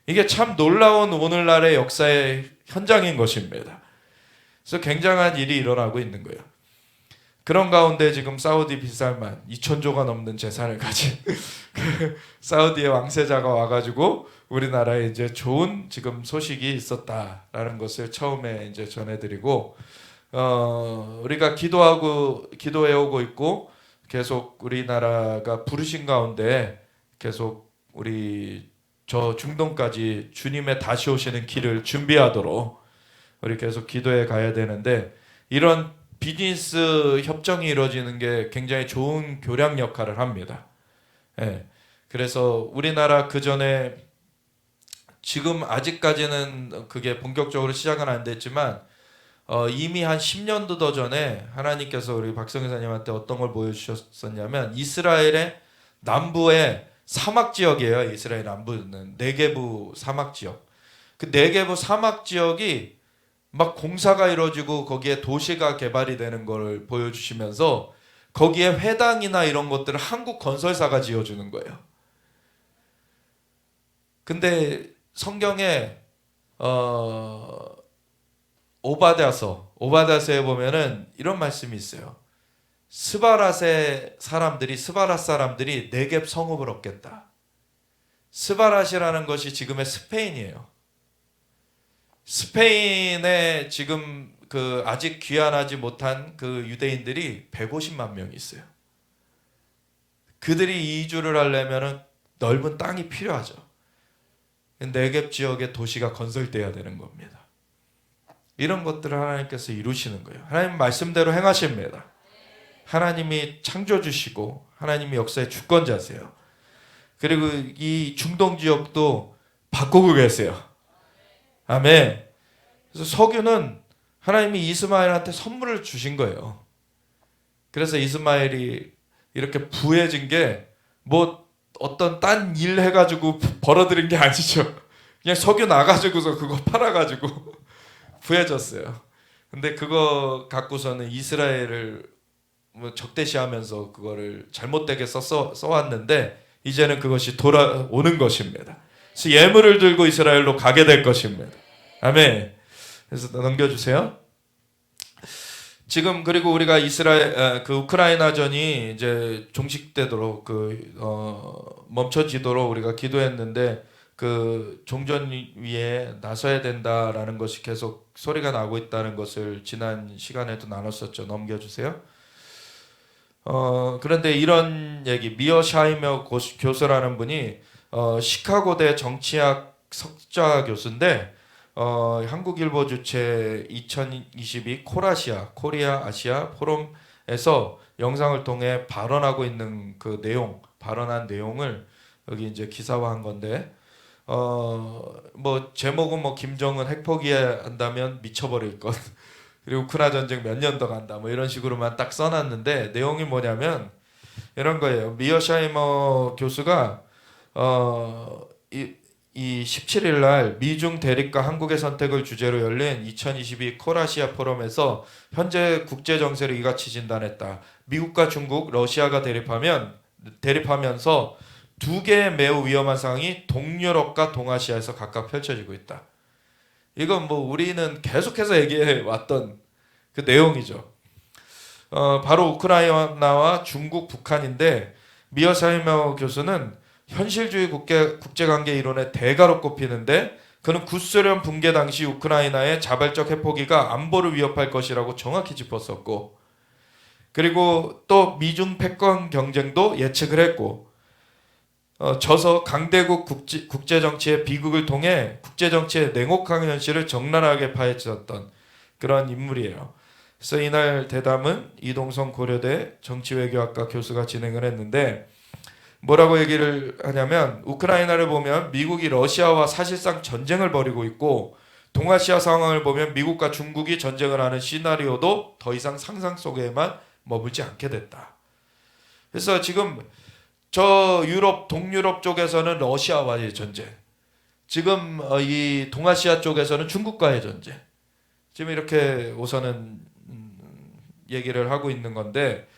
이게 참 놀라운 오늘날의 역사의 현장인 것입니다. 그래서 굉장한 일이 일어나고 있는 거예요. 그런 가운데 지금 사우디 빈살만 2,000조가 넘는 재산을 가진 사우디의 왕세자가 와가지고 우리나라에 이제 좋은 지금 소식이 있었다라는 것을 처음에 이제 전해드리고, 우리가 기도해오고 있고 계속 우리나라가 부르신 가운데 계속 우리 저 중동까지 주님의 다시 오시는 길을 준비하도록 우리 계속 기도해 가야 되는데, 이런 비즈니스 협정이 이루어지는 게 굉장히 좋은 교량 역할을 합니다. 예. 그래서 우리나라 그 전에 지금 아직까지는 그게 본격적으로 시작은 안 됐지만 이미 한 10년도 더 전에 하나님께서 우리 박성기사님한테 어떤 걸 보여주셨었냐면, 이스라엘의 남부의 사막 지역이에요. 이스라엘 남부는 네게부 사막 지역. 그 네게부 사막 지역이 막 공사가 이루어지고 거기에 도시가 개발이 되는 걸 보여주시면서 거기에 회당이나 이런 것들을 한국 건설사가 지어주는 거예요. 근데 성경에 오바댜서에 보면은 이런 말씀이 있어요. 스바랏 사람들이 네겝 성읍을 얻겠다. 스바랏이라는 것이 지금의 스페인이에요. 스페인에 지금 그 아직 귀환하지 못한 그 유대인들이 150만 명이 있어요. 그들이 이주를 하려면은 넓은 땅이 필요하죠. 네겝 지역의 도시가 건설돼야 되는 겁니다. 이런 것들을 하나님께서 이루시는 거예요. 하나님 말씀대로 행하십니다. 하나님이 창조주시고 하나님이 역사의 주권자세요. 그리고 이 중동 지역도 바꾸고 계세요. 아멘. 그래서 석유는 하나님이 이스마엘한테 선물을 주신 거예요. 그래서 이스마엘이 이렇게 부해진 게 뭐 어떤 딴 일 해가지고 벌어들인 게 아니죠. 그냥 석유 나가지고서 그거 팔아가지고 부해졌어요. 근데 그거 갖고서는 이스라엘을 뭐 적대시하면서 그거를 잘못되게 써왔는데 이제는 그것이 돌아오는 것입니다. 그래서 예물을 들고 이스라엘로 가게 될 것입니다. 아멘. 그래서 넘겨주세요. 지금 그리고 우리가 그 우크라이나전이 이제 종식되도록 멈춰지도록 우리가 기도했는데 그 종전 위에 나서야 된다라는 것이 계속 소리가 나고 있다는 것을 지난 시간에도 나눴었죠. 넘겨주세요. 그런데 이런 얘기, 미어샤이머 교수라는 분이 시카고대 정치학 석좌 교수인데 한국일보 주최 2022 코리아 아시아 포럼에서 영상을 통해 발언하고 있는 그 발언한 내용을 여기 이제 기사화한 건데, 뭐 제목은 뭐 김정은 핵포기 한다면 미쳐버릴 것 그리고 우크라이나 전쟁 몇 년 더 간다 뭐 이런 식으로만 딱 써놨는데, 내용이 뭐냐면 이런 거예요. 미어샤이머 교수가 이 17일 날 미중 대립과 한국의 선택을 주제로 열린 2022 콜아시아 포럼에서 현재 국제 정세를 이같이 진단했다. 미국과 중국, 러시아가 대립하면서 두 개의 매우 위험한 상황이 동유럽과 동아시아에서 각각 펼쳐지고 있다. 이건 뭐 우리는 계속해서 얘기해 왔던 그 내용이죠. 바로 우크라이나와 중국, 북한인데, 미어샤이머 교수는 현실주의 국제관계 이론의 대가로 꼽히는데, 그는 구소련 붕괴 당시 우크라이나의 자발적 핵포기가 안보를 위협할 것이라고 정확히 짚었었고, 그리고 또 미중 패권 경쟁도 예측을 했고, 저서 강대국 국제정치의 비극을 통해 국제정치의 냉혹한 현실을 적나라하게 파헤쳤던 그런 인물이에요. 그래서 이날 대담은 이동성 고려대 정치외교학과 교수가 진행을 했는데, 뭐라고 얘기를 하냐면, 우크라이나를 보면 미국이 러시아와 사실상 전쟁을 벌이고 있고, 동아시아 상황을 보면 미국과 중국이 전쟁을 하는 시나리오도 더 이상 상상 속에만 머물지 않게 됐다. 그래서 지금 저 동유럽 쪽에서는 러시아와의 전쟁, 지금 이 동아시아 쪽에서는 중국과의 전쟁, 지금 이렇게 우선은 얘기를 하고 있는 건데,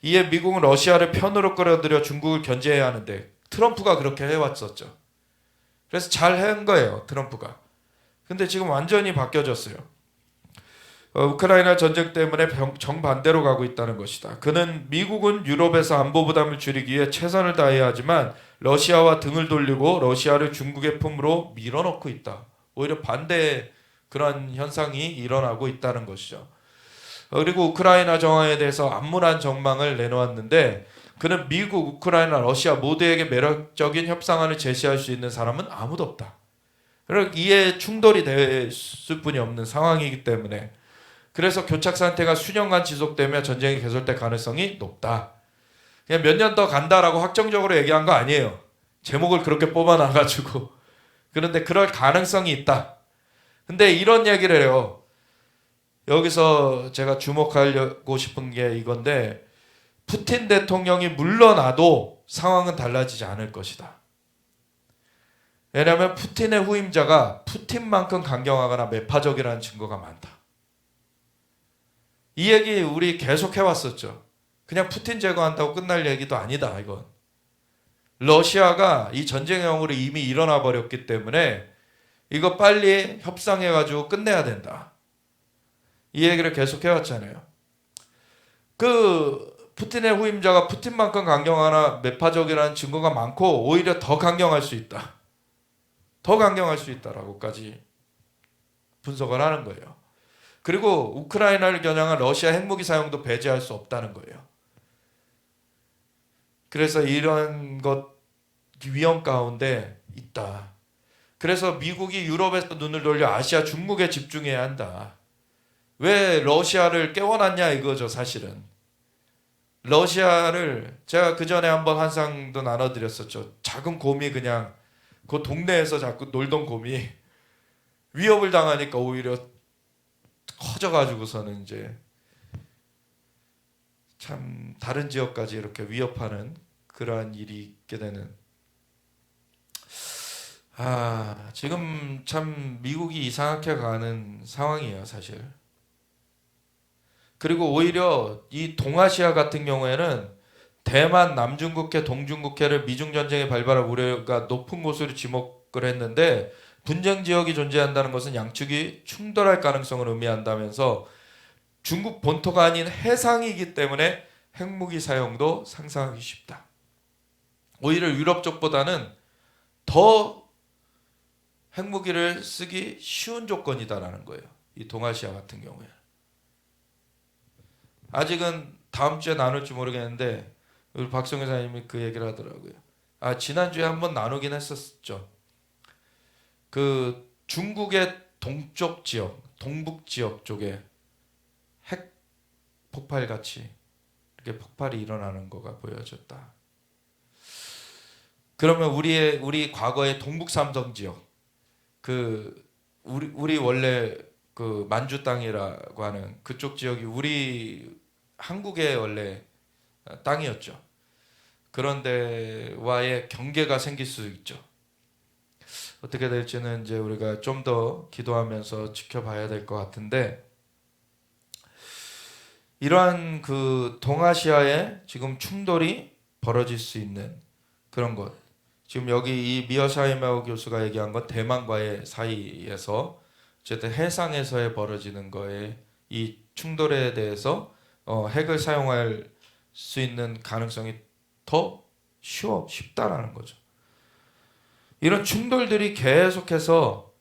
이에 미국은 러시아를 편으로 끌어들여 중국을 견제해야 하는데 트럼프가 그렇게 해왔었죠. 그래서 잘 한 거예요, 트럼프가. 근데 지금 완전히 바뀌어졌어요. 우크라이나 전쟁 때문에 정반대로 가고 있다는 것이다. 그는 미국은 유럽에서 안보 부담을 줄이기 위해 최선을 다해야 하지만 러시아와 등을 돌리고 러시아를 중국의 품으로 밀어넣고 있다. 오히려 반대의 그런 현상이 일어나고 있다는 것이죠. 그리고 우크라이나 정황에 대해서 암울한 전망을 내놓았는데 그는 미국, 우크라이나, 러시아 모두에게 매력적인 협상안을 제시할 수 있는 사람은 아무도 없다. 그리고 이에 충돌이 됐을 뿐이 없는 상황이기 때문에 그래서 교착 상태가 수년간 지속되며 전쟁이 계속될 가능성이 높다. 그냥 몇 년 더 간다라고 확정적으로 얘기한 거 아니에요. 제목을 그렇게 뽑아놔가지고. 그런데 그럴 가능성이 있다. 근데 이런 얘기를 해요. 여기서 제가 주목하려고 싶은 게 이건데 푸틴 대통령이 물러나도 상황은 달라지지 않을 것이다. 왜냐하면 푸틴의 후임자가 푸틴만큼 강경하거나 매파적이라는 증거가 많다. 이 얘기 우리 계속 해왔었죠. 그냥 푸틴 제거한다고 끝날 얘기도 아니다. 이건 러시아가 이 전쟁의 영으로 이미 일어나 버렸기 때문에 이거 빨리 협상해가지고 끝내야 된다. 이 얘기를 계속 해왔잖아요. 그 푸틴의 후임자가 푸틴만큼 강경하나 매파적이라는 증거가 많고 오히려 더 강경할 수 있다. 더 강경할 수 있다라고까지 분석을 하는 거예요. 그리고 우크라이나를 겨냥한 러시아 핵무기 사용도 배제할 수 없다는 거예요. 그래서 이런 것 위험 가운데 있다. 그래서 미국이 유럽에서 눈을 돌려 아시아 중국에 집중해야 한다. 왜 러시아를 깨워놨냐 이거죠. 사실은 러시아를 제가 그 전에 한번 한상도 나눠드렸었죠. 작은 곰이 그냥 그 동네에서 자꾸 놀던 곰이 위협을 당하니까 오히려 커져가지고서는 이제 참 다른 지역까지 이렇게 위협하는 그러한 일이 있게 되는. 지금 참 미국이 이상하게 가는 상황이에요, 사실. 그리고 오히려 이 동아시아 같은 경우에는 대만, 남중국해, 동중국해를 미중 전쟁의 발발할 우려가 높은 곳으로 지목을 했는데 분쟁 지역이 존재한다는 것은 양측이 충돌할 가능성을 의미한다면서 중국 본토가 아닌 해상이기 때문에 핵무기 사용도 상상하기 쉽다. 오히려 유럽 쪽보다는 더 핵무기를 쓰기 쉬운 조건이다라는 거예요. 이 동아시아 같은 경우에. 아직은 다음 주에 나눌지 모르겠는데 우리 박성현 사님이 그 얘기를 하더라고요. 지난주에 한번 나누긴 했었죠. 그 중국의 동쪽 지역, 동북 지역 쪽에 핵 폭발 같이 이렇게 폭발이 일어나는 거가 보여졌다. 그러면 우리 과거의 동북 삼성 지역, 그 우리 원래 그 만주 땅이라고 하는 그쪽 지역이 우리 한국의 원래 땅이었죠. 그런데와의 경계가 생길 수 있죠. 어떻게 될지는 이제 우리가 좀 더 기도하면서 지켜봐야 될 것 같은데, 이러한 그 동아시아에 지금 충돌이 벌어질 수 있는 그런 것. 지금 여기 이 미어샤이마오 교수가 얘기한 건 대만과의 사이에서 어쨌든 해상에서의 벌어지는 거에 이 충돌에 대해서 핵을 사용할 수 있는 가능성이 더 쉽다라는 거죠. 이런 충돌들이 계속해서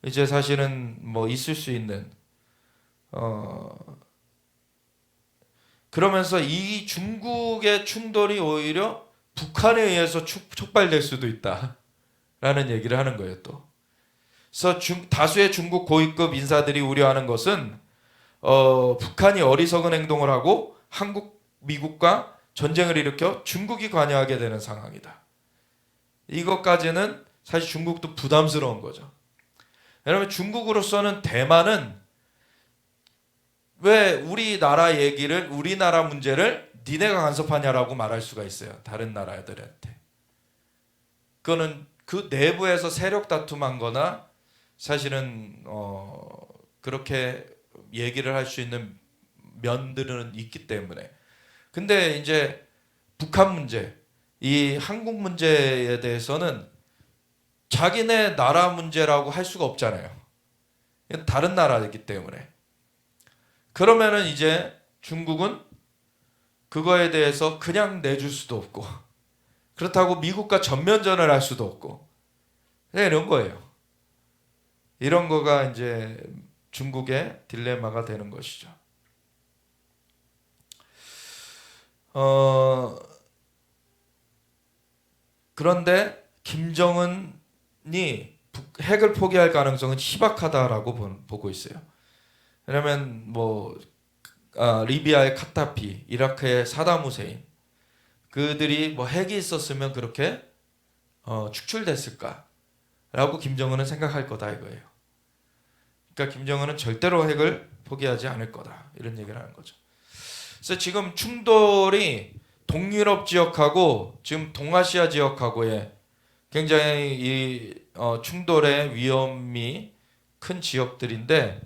이제 사실은 뭐 있을 수 있는 그러면서 이 중국의 충돌이 오히려 북한에 의해서 촉발될 수도 있다라는 얘기를 하는 거예요. 또 그래서 다수의 중국 고위급 인사들이 우려하는 것은 북한이 어리석은 행동을 하고 한국, 미국과 전쟁을 일으켜 중국이 관여하게 되는 상황이다. 이것까지는 사실 중국도 부담스러운 거죠. 왜냐하면 중국으로서는 대만은 왜 우리나라 문제를 니네가 간섭하냐라고 말할 수가 있어요. 다른 나라들한테. 그거는 그 내부에서 세력 다툼한 거나 사실은 그렇게 얘기를 할 수 있는 면들은 있기 때문에. 근데 이제 북한 문제, 이 한국 문제에 대해서는 자기네 나라 문제라고 할 수가 없잖아요. 다른 나라이기 때문에. 그러면은 이제 중국은 그거에 대해서 그냥 내줄 수도 없고, 그렇다고 미국과 전면전을 할 수도 없고, 이런 거예요. 이런 거가 이제 중국의 딜레마가 되는 것이죠. 그런데 김정은이 핵을 포기할 가능성은 희박하다라고 보고 있어요. 왜냐하면 뭐 리비아의 카타피, 이라크의 사담 후세인, 그들이 뭐 핵이 있었으면 그렇게 축출됐을까라고 김정은은 생각할 거다 이거예요. 그러니까 김정은은 절대로 핵을 포기하지 않을 거다 이런 얘기를 하는 거죠. 그래서 지금 충돌이 동유럽 지역하고 지금 동아시아 지역하고의 굉장히 이 충돌의 위험이 큰 지역들인데,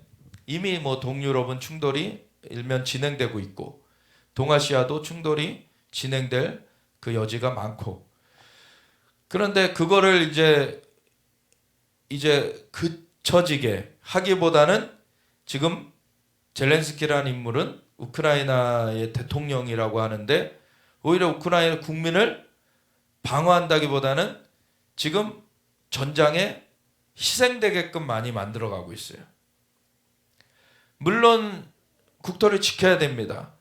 이미 뭐 동유럽은 충돌이 일면 진행되고 있고 동아시아도 충돌이 진행될 그 여지가 많고, 그런데 그거를 이제 그쳐지게 하기보다는 지금 젤렌스키라는 인물은 우크라이나의 대통령이라고 하는데 오히려 우크라이나 국민을 방어한다기보다는 지금 전장에 희생되게끔 많이 만들어가고 있어요. 물론 국토를 지켜야 됩니다.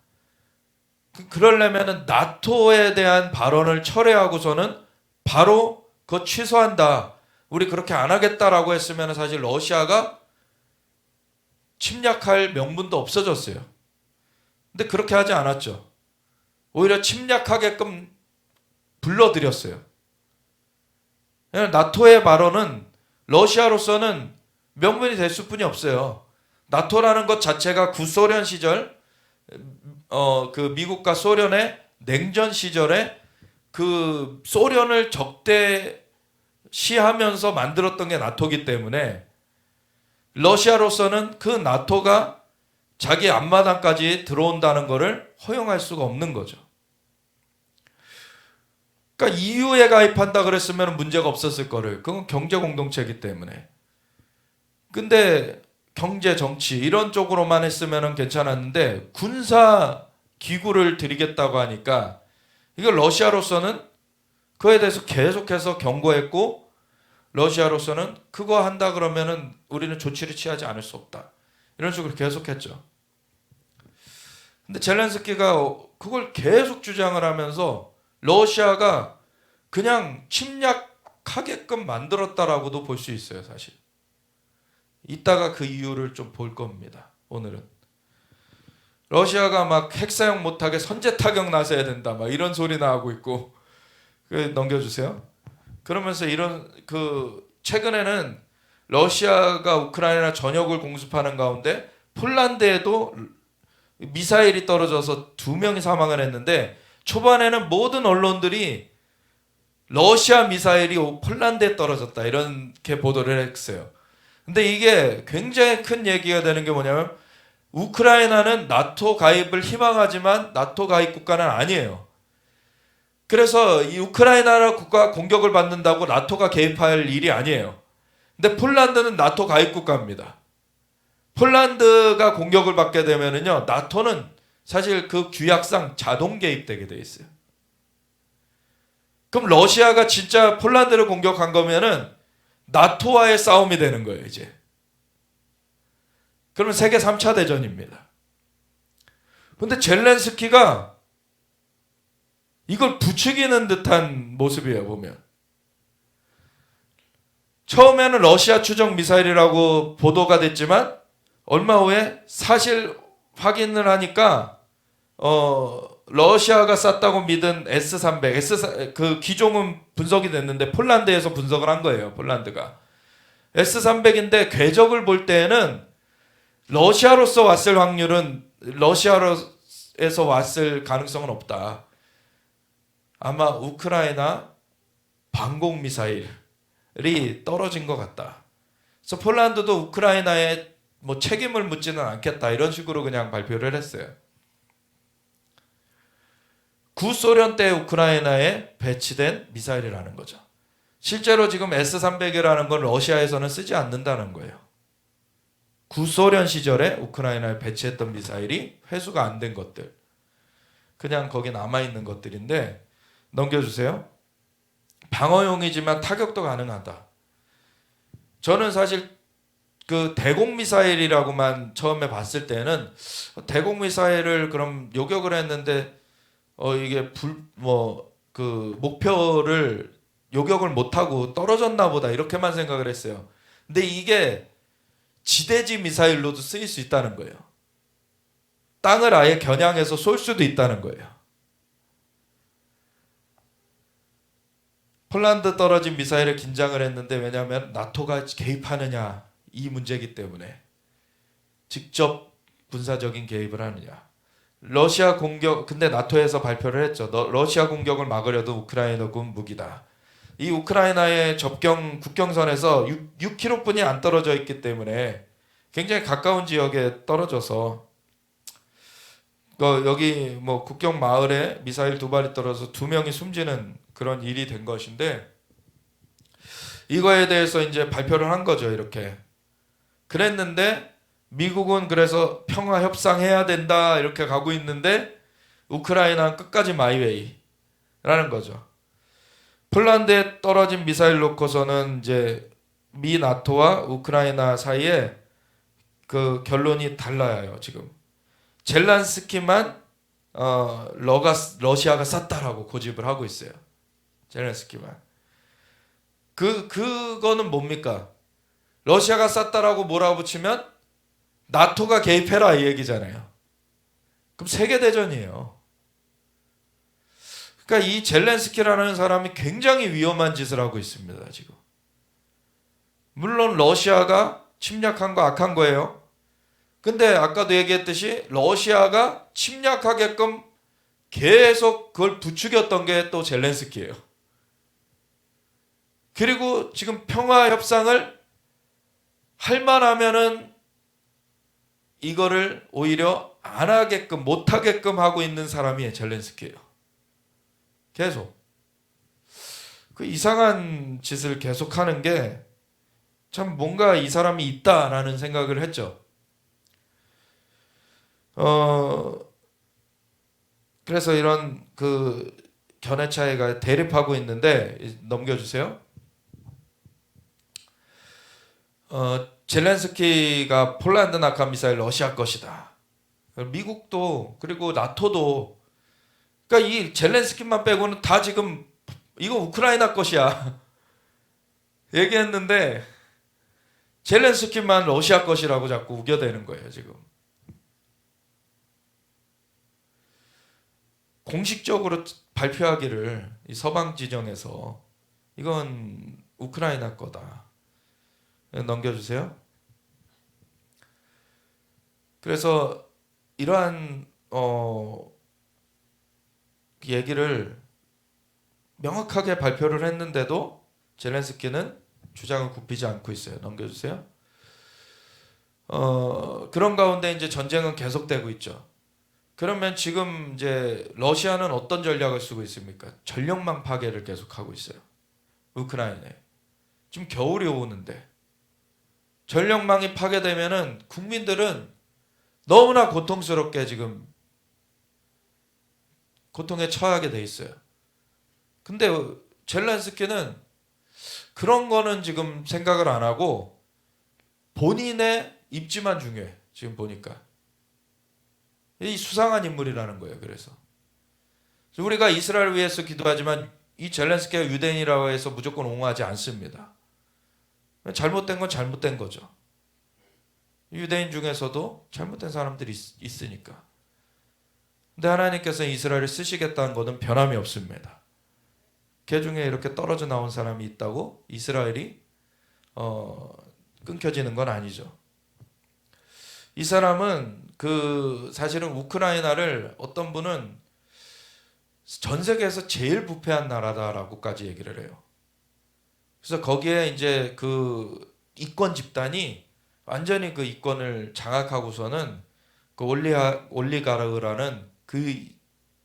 그러려면 나토에 대한 발언을 철회하고서는 바로 그거 취소한다, 우리 그렇게 안 하겠다라고 했으면 사실 러시아가 침략할 명분도 없어졌어요. 근데 그렇게 하지 않았죠. 오히려 침략하게끔 불러들였어요. 나토의 발언은 러시아로서는 명분이 될 수뿐이 없어요. 나토라는 것 자체가 구소련 시절 그 미국과 소련의 냉전 시절에 그 소련을 적대시하면서 만들었던 게 나토기 때문에 러시아로서는 그 나토가 자기 앞마당까지 들어온다는 것을 허용할 수가 없는 거죠. 그러니까 EU에 가입한다 그랬으면 문제가 없었을 거를, 그건 경제 공동체이기 때문에. 근데 경제, 정치 이런 쪽으로만 했으면 괜찮았는데 군사 기구를 들이겠다고 하니까 이거 러시아로서는 그에 대해서 계속해서 경고했고, 러시아로서는 그거 한다 그러면은 우리는 조치를 취하지 않을 수 없다, 이런 식으로 계속했죠. 근데 젤렌스키가 그걸 계속 주장을 하면서 러시아가 그냥 침략하게끔 만들었다라고도 볼 수 있어요, 사실. 이따가 그 이유를 좀 볼 겁니다. 오늘은 러시아가 막 핵 사용 못하게 선제 타격 나서야 된다, 막 이런 소리나 하고 있고. 넘겨주세요. 그러면서 이런 최근에는 러시아가 우크라이나 전역을 공습하는 가운데 폴란드에도 미사일이 떨어져서 2명이 사망을 했는데, 초반에는 모든 언론들이 러시아 미사일이 폴란드에 떨어졌다 이렇게 보도를 했어요. 근데 이게 굉장히 큰 얘기가 되는 게 뭐냐면, 우크라이나는 나토 가입을 희망하지만 나토 가입 국가는 아니에요. 그래서 이 우크라이나 국가 공격을 받는다고 나토가 개입할 일이 아니에요. 근데 폴란드는 나토 가입 국가입니다. 폴란드가 공격을 받게 되면은요, 나토는 사실 그 규약상 자동 개입되게 돼 있어요. 그럼 러시아가 진짜 폴란드를 공격한 거면은 나토와의 싸움이 되는 거예요, 이제. 그러면 세계 3차 대전입니다. 근데 젤렌스키가 이걸 부추기는 듯한 모습이에요, 보면. 처음에는 러시아 추정 미사일이라고 보도가 됐지만 얼마 후에 사실 확인을 하니까 러시아가 쐈다고 믿은 S-300, 그 기종은 분석이 됐는데 폴란드에서 분석을 한 거예요, 폴란드가. S-300인데 궤적을 볼 때에는 러시아로서 왔을 확률은, 러시아에서 왔을 가능성은 없다. 아마 우크라이나 방공 미사일이 떨어진 것 같다. 그래서 폴란드도 우크라이나에 뭐 책임을 묻지는 않겠다, 이런 식으로 그냥 발표를 했어요. 구소련 때 우크라이나에 배치된 미사일이라는 거죠. 실제로 지금 S-300이라는 건 러시아에서는 쓰지 않는다는 거예요. 구소련 시절에 우크라이나에 배치했던 미사일이 회수가 안 된 것들, 그냥 거기 남아있는 것들인데, 넘겨주세요. 방어용이지만 타격도 가능하다. 저는 사실 그 대공미사일이라고만 처음에 봤을 때는 대공미사일을 그럼 요격을 했는데 이게 그 목표를 요격을 못하고 떨어졌나 보다 이렇게만 생각을 했어요. 근데 이게 지대지 미사일로도 쓰일 수 있다는 거예요. 땅을 아예 겨냥해서 쏠 수도 있다는 거예요. 폴란드 떨어진 미사일에 긴장을 했는데, 왜냐하면 나토가 개입하느냐 이 문제이기 때문에. 직접 군사적인 개입을 하느냐. 러시아 공격, 근데 나토에서 발표를 했죠. 러시아 공격을 막으려도 우크라이나군 무기다. 이 우크라이나의 국경선에서 6km뿐이 안 떨어져 있기 때문에 굉장히 가까운 지역에 떨어져서 여기 뭐 국경 마을에 미사일 2발이 떨어져서 2명이 숨지는 그런 일이 된 것인데, 이거에 대해서 이제 발표를 한 거죠. 이렇게 그랬는데 미국은 그래서 평화 협상해야 된다 이렇게 가고 있는데, 우크라이나는 끝까지 마이웨이라는 거죠. 폴란드에 떨어진 미사일 놓고서는 이제 미 나토와 우크라이나 사이에 그 결론이 달라요. 지금 젤란스키만 러시아가 쐈다라고 고집을 하고 있어요. 젤란스키만. 그거는 뭡니까? 러시아가 쐈다라고 몰아붙이면 나토가 개입해라 이 얘기잖아요. 그럼 세계대전이에요. 그러니까 이 젤렌스키라는 사람이 굉장히 위험한 짓을 하고 있습니다. 지금. 물론 러시아가 침략한 거 악한 거예요. 근데 아까도 얘기했듯이 러시아가 침략하게끔 계속 그걸 부추겼던 게 또 젤렌스키예요. 그리고 지금 평화 협상을 할 만하면은 이거를 오히려 안 하게끔, 못 하게끔 하고 있는 사람이 젤렌스키예요. 계속 그 이상한 짓을 계속하는 게 참 뭔가 이 사람이 있다라는 생각을 했죠. 그래서 이런 그 견해 차이가 대립하고 있는데, 넘겨주세요. 젤렌스키가 폴란드 낙하 미사일 러시아 것이다. 미국도 그리고 나토도, 그러니까 이 젤렌스키만 빼고는 다 지금 이거 우크라이나 것이야 얘기했는데, 젤렌스키만 러시아 것이라고 자꾸 우겨대는 거예요. 지금 공식적으로 발표하기를 이 서방 지정에서 이건 우크라이나 거다. 넘겨주세요. 그래서 이러한 얘기를 명확하게 발표를 했는데도 젤렌스키는 주장을 굽히지 않고 있어요. 넘겨주세요. 그런 가운데 이제 전쟁은 계속되고 있죠. 그러면 지금 이제 러시아는 어떤 전략을 쓰고 있습니까? 전력망 파괴를 계속하고 있어요. 우크라이나에. 지금 겨울이 오는데 전력망이 파괴되면은 국민들은 너무나 고통스럽게 지금 고통에 처하게 돼 있어요. 근데 젤렌스키는 그런 거는 지금 생각을 안 하고 본인의 입지만 중요해. 지금 보니까 이 수상한 인물이라는 거예요. 그래서 우리가 이스라엘을 위해서 기도하지만 이 젤렌스키가 유대인이라고 해서 무조건 옹호하지 않습니다. 잘못된 건 잘못된 거죠. 유대인 중에서도 잘못된 사람들이 있으니까. 근데 하나님께서 이스라엘을 쓰시겠다는 것은 변함이 없습니다. 그 중에 이렇게 떨어져 나온 사람이 있다고 이스라엘이 끊겨지는 건 아니죠. 이 사람은 사실은 우크라이나를 어떤 분은 전 세계에서 제일 부패한 나라다라고까지 얘기를 해요. 그래서 거기에 이제 그 이권 집단이 완전히 그 이권을 장악하고서는 그 올리가르라는 그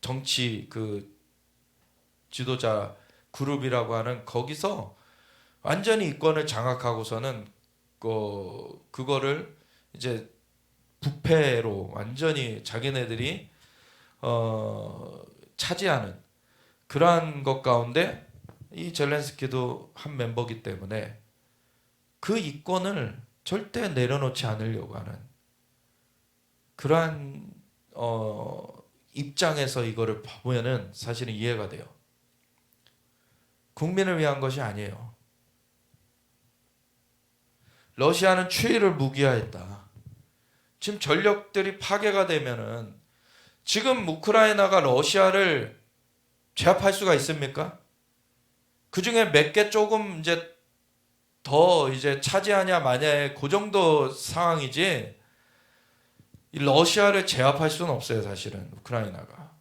정치 그 지도자 그룹이라고 하는 거기서 완전히 이권을 장악하고서는 그거를 이제 부패로 완전히 자기네들이 차지하는 그러한 것 가운데 이 젤렌스키도 한 멤버이기 때문에 그 이권을 절대 내려놓지 않으려고 하는 그러한 입장에서 이거를 보면은 사실은 이해가 돼요. 국민을 위한 것이 아니에요. 러시아는 추위를 무기화했다. 지금 전력들이 파괴가 되면은 지금 우크라이나가 러시아를 제압할 수가 있습니까? 그 중에 몇 개 조금 이제 더 이제 차지하냐 마냐의 그 정도 상황이지 이 러시아를 제압할 수는 없어요, 사실은 우크라이나가.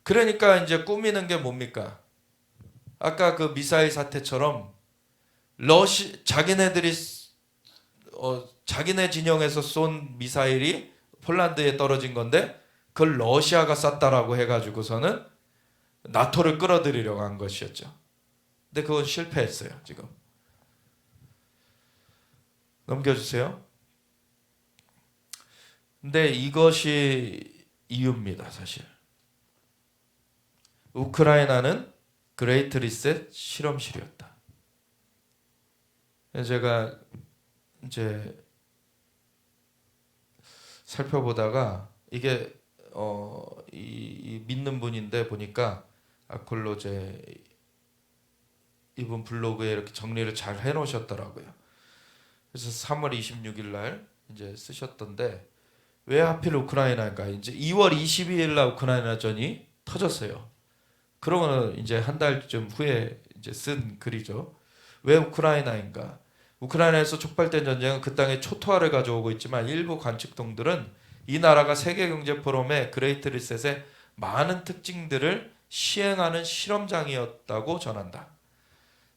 그러니까 이제 꾸미는 게 뭡니까? 아까 그 미사일 사태처럼 자기네들이 자기네 진영에서 쏜 미사일이 폴란드에 떨어진 건데 그걸 러시아가 쐈다라고 해가지고서는 나토를 끌어들이려고 한 것이었죠. 근데 그건 실패했어요. 지금 넘겨주세요. 근데 이것이 이유입니다. 사실 우크라이나는 그레이트 리셋 실험실이었다. 제가 이제 살펴보다가 이게 이 믿는 분인데 보니까 아콜로제 이분 블로그에 이렇게 정리를 잘 해놓으셨더라고요. 그래서 3월 26일 날 이제 쓰셨던데 왜 하필 우크라이나인가? 이제 2월 22일 날 우크라이나전이 터졌어요. 그러고는 이제 한 달쯤 후에 이제 쓴 글이죠. 왜 우크라이나인가? 우크라이나에서 촉발된 전쟁은 그 땅에 초토화를 가져오고 있지만 일부 관측동들은 이 나라가 세계경제포럼의 그레이트 리셋의 많은 특징들을 시행하는 실험장이었다고 전한다.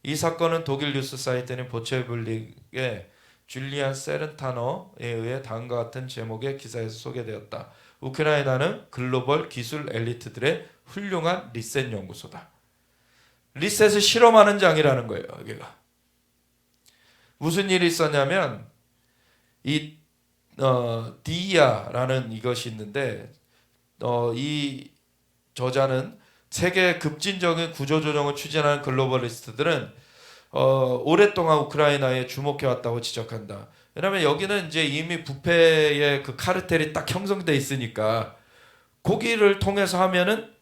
이 사건은 독일 뉴스 사이트인 보체블릭의 줄리안 세른타너에 의해 다음과 같은 제목의 기사에서 소개되었다. 우크라이나는 글로벌 기술 엘리트들의 훌륭한 리셋 연구소다. 리셋을 실험하는 장이라는 거예요. 여기가. 무슨 일이 있었냐면 이 디아라는 이것이 있는데 이 저자는 세계 급진적인 구조조정을 추진하는 글로벌리스트들은 오랫동안 우크라이나에 주목해왔다고 지적한다. 왜냐하면 여기는 이제 이미 부패의 그 카르텔이 딱 형성돼 있으니까 거기를 통해서 하면은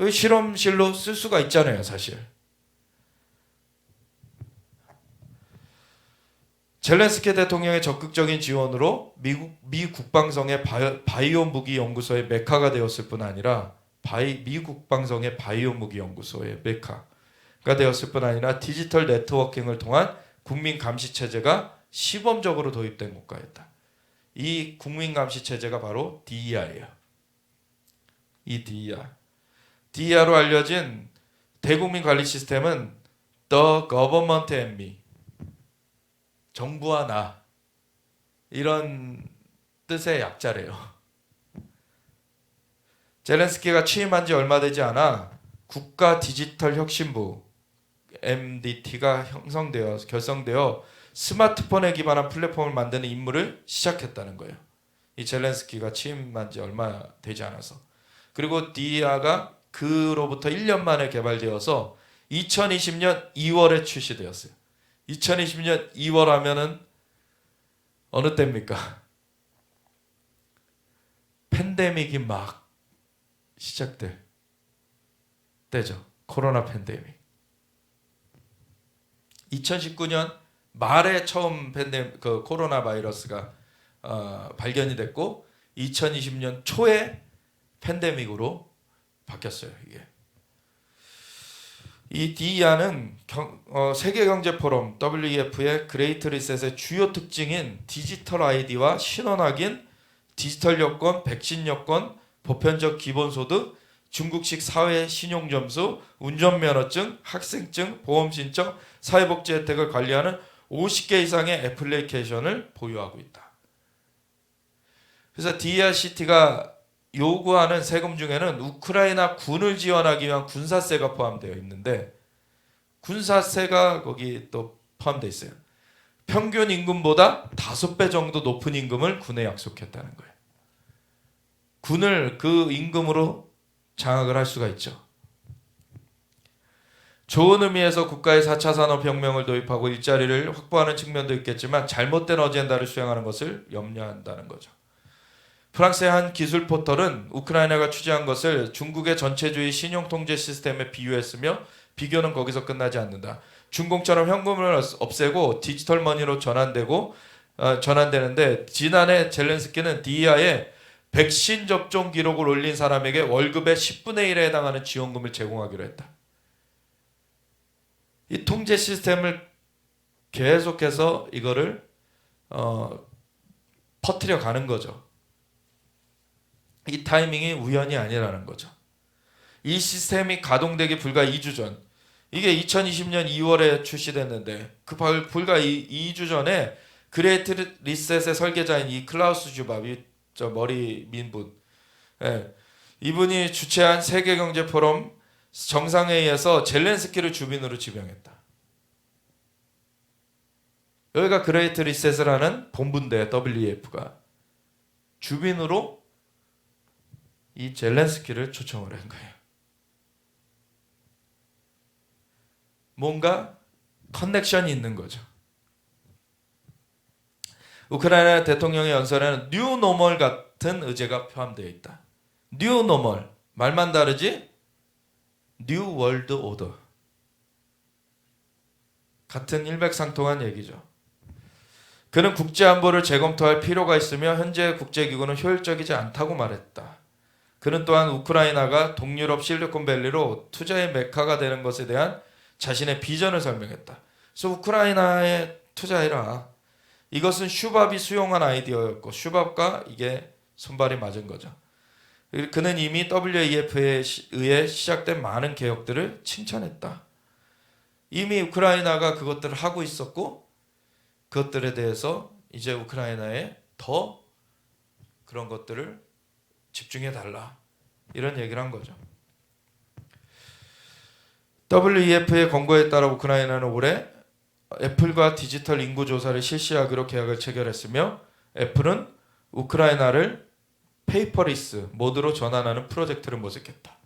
실험실로 쓸 수가 있잖아요, 사실. 젤렌스키 대통령의 적극적인 지원으로 미 국방성의 바이오 무기 연구소의 메카가 되었을 뿐 아니라 미 국방성의 바이오 무기 연구소의 메카가 되었을 뿐 아니라 디지털 네트워킹을 통한 국민 감시 체제가 시범적으로 도입된 국가였다. 이 국민 감시 체제가 바로 DER예요. 이 DER로 알려진 대국민 관리 시스템은 The Government and Me, 정부와 나, 이런 뜻의 약자래요. 젤렌스키가 취임한 지 얼마 되지 않아 국가 디지털 혁신부 MDT가 결성되어 스마트폰에 기반한 플랫폼을 만드는 임무를 시작했다는 거예요. 이 젤렌스키가 취임한 지 얼마 되지 않아서. 그리고 디아가 그로부터 1년 만에 개발되어서 2020년 2월에 출시되었어요. 2020년 2월 하면은 어느 때입니까? 팬데믹이 막 시작될 때죠. 코로나 팬데믹. 2019년 말에 처음 그 코로나 바이러스가 발견이 됐고 2020년 초에 팬데믹으로 바뀌었어요. 이게. 이 DER는 세계경제포럼 WEF의 그레이트 리셋의 주요 특징인 디지털 아이디와 신원 확인, 디지털 여권, 백신 여권, 보편적 기본소득, 중국식 사회 신용점수, 운전면허증, 학생증, 보험 신청, 사회복지 혜택을 관리하는 50개 이상의 애플리케이션을 보유하고 있다. 그래서 DRCT가 요구하는 세금 중에는 우크라이나 군을 지원하기 위한 군사세가 포함되어 있는데 군사세가 거기 또 포함되어 있어요. 평균 임금보다 5배 정도 높은 임금을 군에 약속했다는 거예요. 군을 그 임금으로 장악을 할 수가 있죠. 좋은 의미에서 국가의 4차 산업혁명을 도입하고 일자리를 확보하는 측면도 있겠지만 잘못된 어젠다를 수행하는 것을 염려한다는 거죠. 프랑스의 한 기술 포털은 우크라이나가 취재한 것을 중국의 전체주의 신용 통제 시스템에 비유했으며 비교는 거기서 끝나지 않는다. 중공처럼 현금을 없애고 디지털 머니로 전환되는데 지난해 젤렌스키는 디이아에 백신 접종 기록을 올린 사람에게 월급의 10분의 1에 해당하는 지원금을 제공하기로 했다. 이 통제 시스템을 계속해서 이거를 퍼뜨려 가는 거죠. 이 타이밍이 우연이 아니라는 거죠. 이 시스템이 가동되기 불과 2주 전, 이게 2020년 2월에 출시됐는데 그 불과 2주 전에 그레이트 리셋의 설계자인 이 클라우스 슈밥, 저 머리 민분, 예, 이분이 주최한 세계경제 포럼 정상회의에서 젤렌스키를 주빈으로 지명했다. 여기가 그레이트 리셋을 하는 본부인데 WEF가 주빈으로 이 젤렌스키를 초청을 한 거예요. 뭔가 커넥션이 있는 거죠. 우크라이나 대통령의 연설에는 뉴 노멀 같은 의제가 포함되어 있다. 뉴 노멀, 말만 다르지? 뉴 월드 오더. 같은 일맥상통한 얘기죠. 그는 국제안보를 재검토할 필요가 있으며 현재 국제기구는 효율적이지 않다고 말했다. 그는 또한 우크라이나가 동유럽 실리콘밸리로 투자의 메카가 되는 것에 대한 자신의 비전을 설명했다. 그래서 우크라이나에 투자해라. 이것은 슈밥이 수용한 아이디어였고 슈밥과 이게 손발이 맞은 거죠. 그는 이미 WEF에 의해 시작된 많은 개혁들을 칭찬했다. 이미 우크라이나가 그것들을 하고 있었고 그것들에 대해서 이제 우크라이나에 더 그런 것들을 집중해 달라. 이런 얘기를 한 거죠. WEF의 권고에 따라 우크라이나는 올해 애플과 디지털 인구 조사를 실시하기로 계약을 체결했으며 애플은 우크라이나를 페이퍼리스 모드로 전환하는 프로젝트를 모색했다.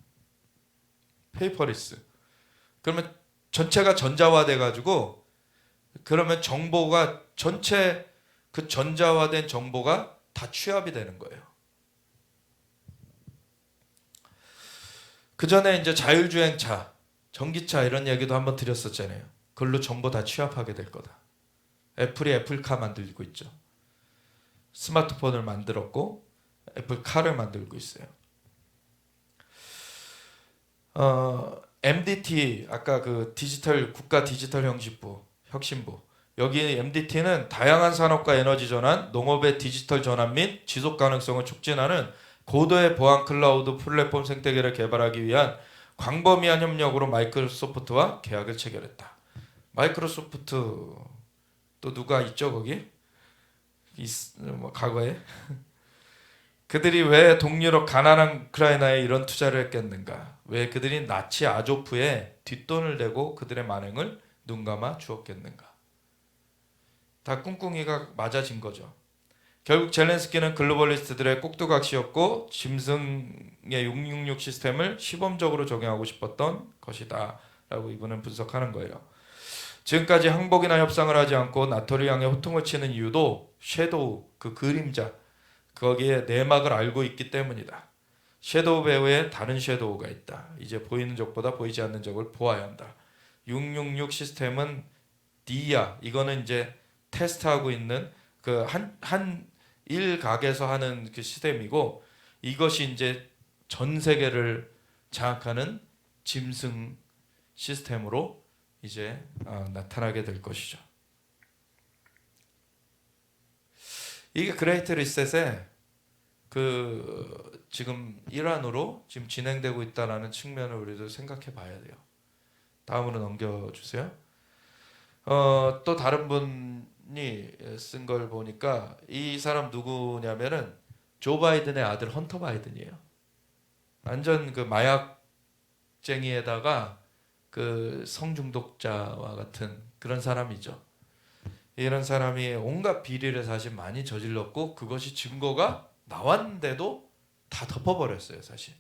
페이퍼리스. 그러면 전체가 전자화돼 가지고 그러면 정보가 전체 그 전자화된 정보가 다 취합이 되는 거예요. 그 전에 이제 자율주행차, 전기차 이런 얘기도 한번 드렸었잖아요. 그걸로 정보 다 취합하게 될 거다. 애플이 애플카 만들고 있죠. 스마트폰을 만들었고 애플카를 만들고 있어요. MDT 아까 그 디지털 국가 디지털 혁신부 여기 MDT는 다양한 산업과 에너지 전환, 농업의 디지털 전환 및 지속 가능성을 촉진하는 고도의 보안 클라우드 플랫폼 생태계를 개발하기 위한 광범위한 협력으로 마이크로소프트와 계약을 체결했다. 마이크로소프트 또 누가 있죠 거기? 뭐 과거에 그들이 왜 동유럽 가난한 우크라이나에 이런 투자를 했겠는가? 왜 그들이 나치 아조프에 뒷돈을 대고 그들의 만행을 눈감아 주었겠는가? 다 꿍꿍이가 맞아진 거죠. 결국 젤렌스키는 글로벌리스트들의 꼭두각시였고 짐승의 666 시스템을 시범적으로 적용하고 싶었던 것이다 라고 이분은 분석하는 거예요. 지금까지 항복이나 협상을 하지 않고 나토를 향해 호통을 치는 이유도 섀도우, 그 그림자, 거기에 내막을 알고 있기 때문이다. 섀도우 배후에 다른 섀도우가 있다. 이제 보이는 적보다 보이지 않는 적을 보아야 한다. 666 시스템은 디야, 이거는 이제 테스트하고 있는 그 한 일각에서 하는 그 시스템이고 이것이 이제 전 세계를 장악하는 짐승 시스템으로 이제 나타나게 될 것이죠. 이게 그레이트 리셋의 그 지금 일환으로 지금 진행되고 있다라는 측면을 우리도 생각해 봐야 돼요. 다음으로 넘겨주세요. 또 다른 분이 쓴 걸 보니까 이 사람 누구냐면은 조 바이든의 아들 헌터 바이든이에요. 완전 그 마약쟁이에다가 그 성중독자와 같은 그런 사람이죠. 이런 사람이 온갖 비리를 사실 많이 저질렀고 그것이 증거가 나왔는데도 다 덮어버렸어요 사실.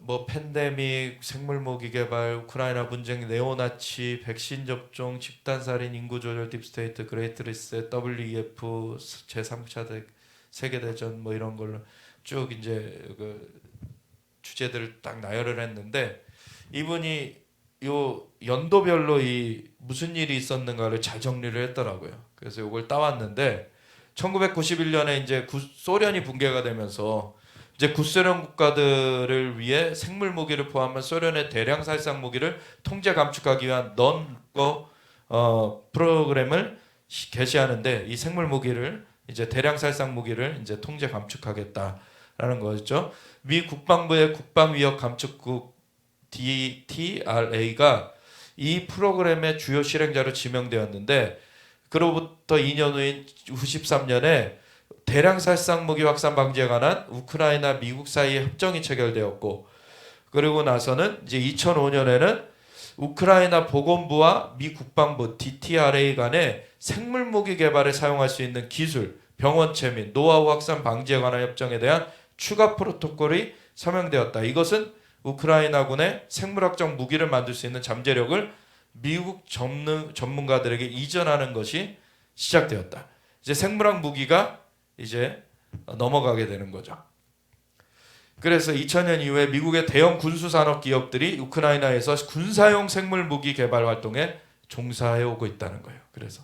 뭐 팬데믹, 생물무기 개발, 우크라이나 분쟁, 네오나치, 백신 접종, 집단 살인, 인구 조절, 딥스테이트, 그레이트 리셋, WEF, 제3차 세계 대전 뭐 이런 걸로 쭉 이제 그 주제들을 딱 나열을 했는데 이분이 요 연도별로 이 무슨 일이 있었는가를 잘 정리를 했더라고요. 그래서 이걸 따왔는데 1991년에 이제 소련이 붕괴가 되면서 이제 구소련 국가들을 위해 생물 무기를 포함한 소련의 대량 살상 무기를 통제 감축하기 위한 넌거 프로그램을 개시하는데 이 생물 무기를 이제 대량 살상 무기를 이제 통제 감축하겠다라는 거죠. 미 국방부의 국방위협 감축국 DTRA가 이 프로그램의 주요 실행자로 지명되었는데 그로부터 2년 후인 93년에 대량 살상 무기 확산 방지에 관한 우크라이나 미국 사이의 협정이 체결되었고 그리고 나서는 이제 2005년에는 우크라이나 보건부와 미 국방부 DTRA 간의 생물 무기 개발에 사용할 수 있는 기술, 병원체 및 노하우 확산 방지에 관한 협정에 대한 추가 프로토콜이 서명되었다. 이것은 우크라이나군의 생물학적 무기를 만들 수 있는 잠재력을 미국 전문가들에게 이전하는 것이 시작되었다. 이제 생물학 무기가 이제 넘어가게 되는 거죠. 그래서 2000년 이후에 미국의 대형 군수산업 기업들이 우크라이나에서 군사용 생물 무기 개발 활동에 종사해 오고 있다는 거예요. 그래서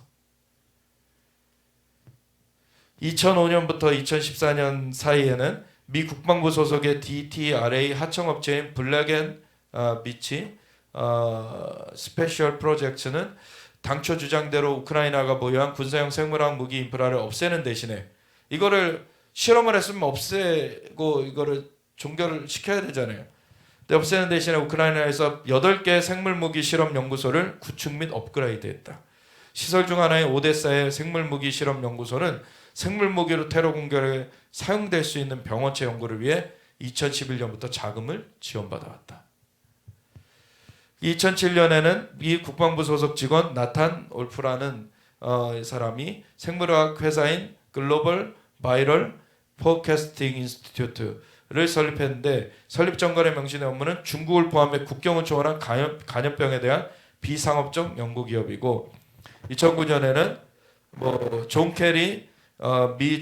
2005년부터 2014년 사이에는 미 국방부 소속의 DTRA 하청업체인 블랙앤 비치 스페셜 프로젝트는 당초 주장대로 우크라이나가 보유한 군사용 생물학 무기 인프라를 없애는 대신에 이거를 실험을 했으면 없애고 이거를 종결을 시켜야 되잖아요. 근데 없애는 대신에 우크라이나에서 8개 생물무기 실험 연구소를 구축 및 업그레이드했다. 시설 중 하나인 오데사의 생물무기 실험 연구소는 생물무기로 테러 공격에 사용될 수 있는 병원체 연구를 위해 2011년부터 자금을 지원받아 왔다. 2007년에는 미 국방부 소속 직원 나탄 올프라는 사람이 생물학 회사인 글로벌 바이럴 포캐스팅 인스티튜트를 설립했는데 설립 전관의 명시된 업무는 중국을 포함해 국경을 초월한 간염병에 대한 비상업적 연구 기업이고 2009년에는 뭐 존 캐리 미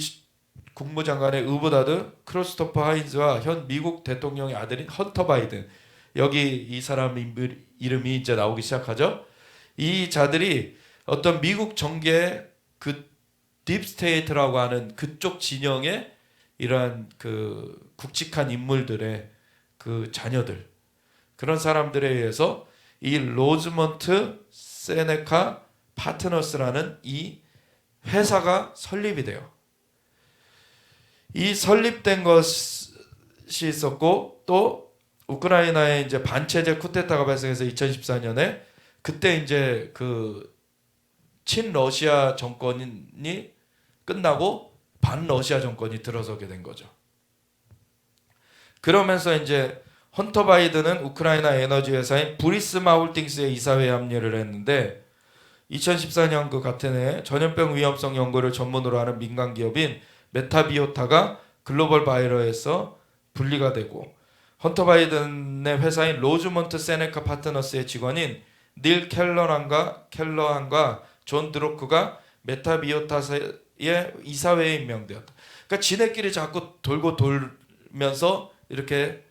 국무장관의 의보다드 크리스토퍼 하인즈와 현 미국 대통령의 아들인 헌터 바이든 여기 이 사람 이름이 이제 나오기 시작하죠. 이 자들이 어떤 미국 정계의 그 딥스테이트라고 하는 그쪽 진영의 이러한 그 굵직한 인물들의 그 자녀들 그런 사람들에 의해서 이 로즈먼트 세네카 파트너스라는 이 회사가 설립이 돼요. 이 설립된 것이 있었고 또 우크라이나에 이제 반체제 쿠데타가 발생해서 2014년에 그때 이제 그 친러시아 정권이 끝나고 반러시아 정권이 들어서게 된 거죠. 그러면서 이제 헌터 바이든은 우크라이나 에너지 회사인 부리스마 홀딩스의 이사회에 합류를 했는데 2014년 그 같은 해 전염병 위험성 연구를 전문으로 하는 민간 기업인 메타비오타가 글로벌 바이러에서 분리가 되고 헌터 바이든의 회사인 로즈먼트 세네카 파트너스의 직원인 닐 켈러한과 존 드로크가 메타비오타의 이사회에 임명되었다. 그러니까 지네끼리 자꾸 돌고 돌면서 이렇게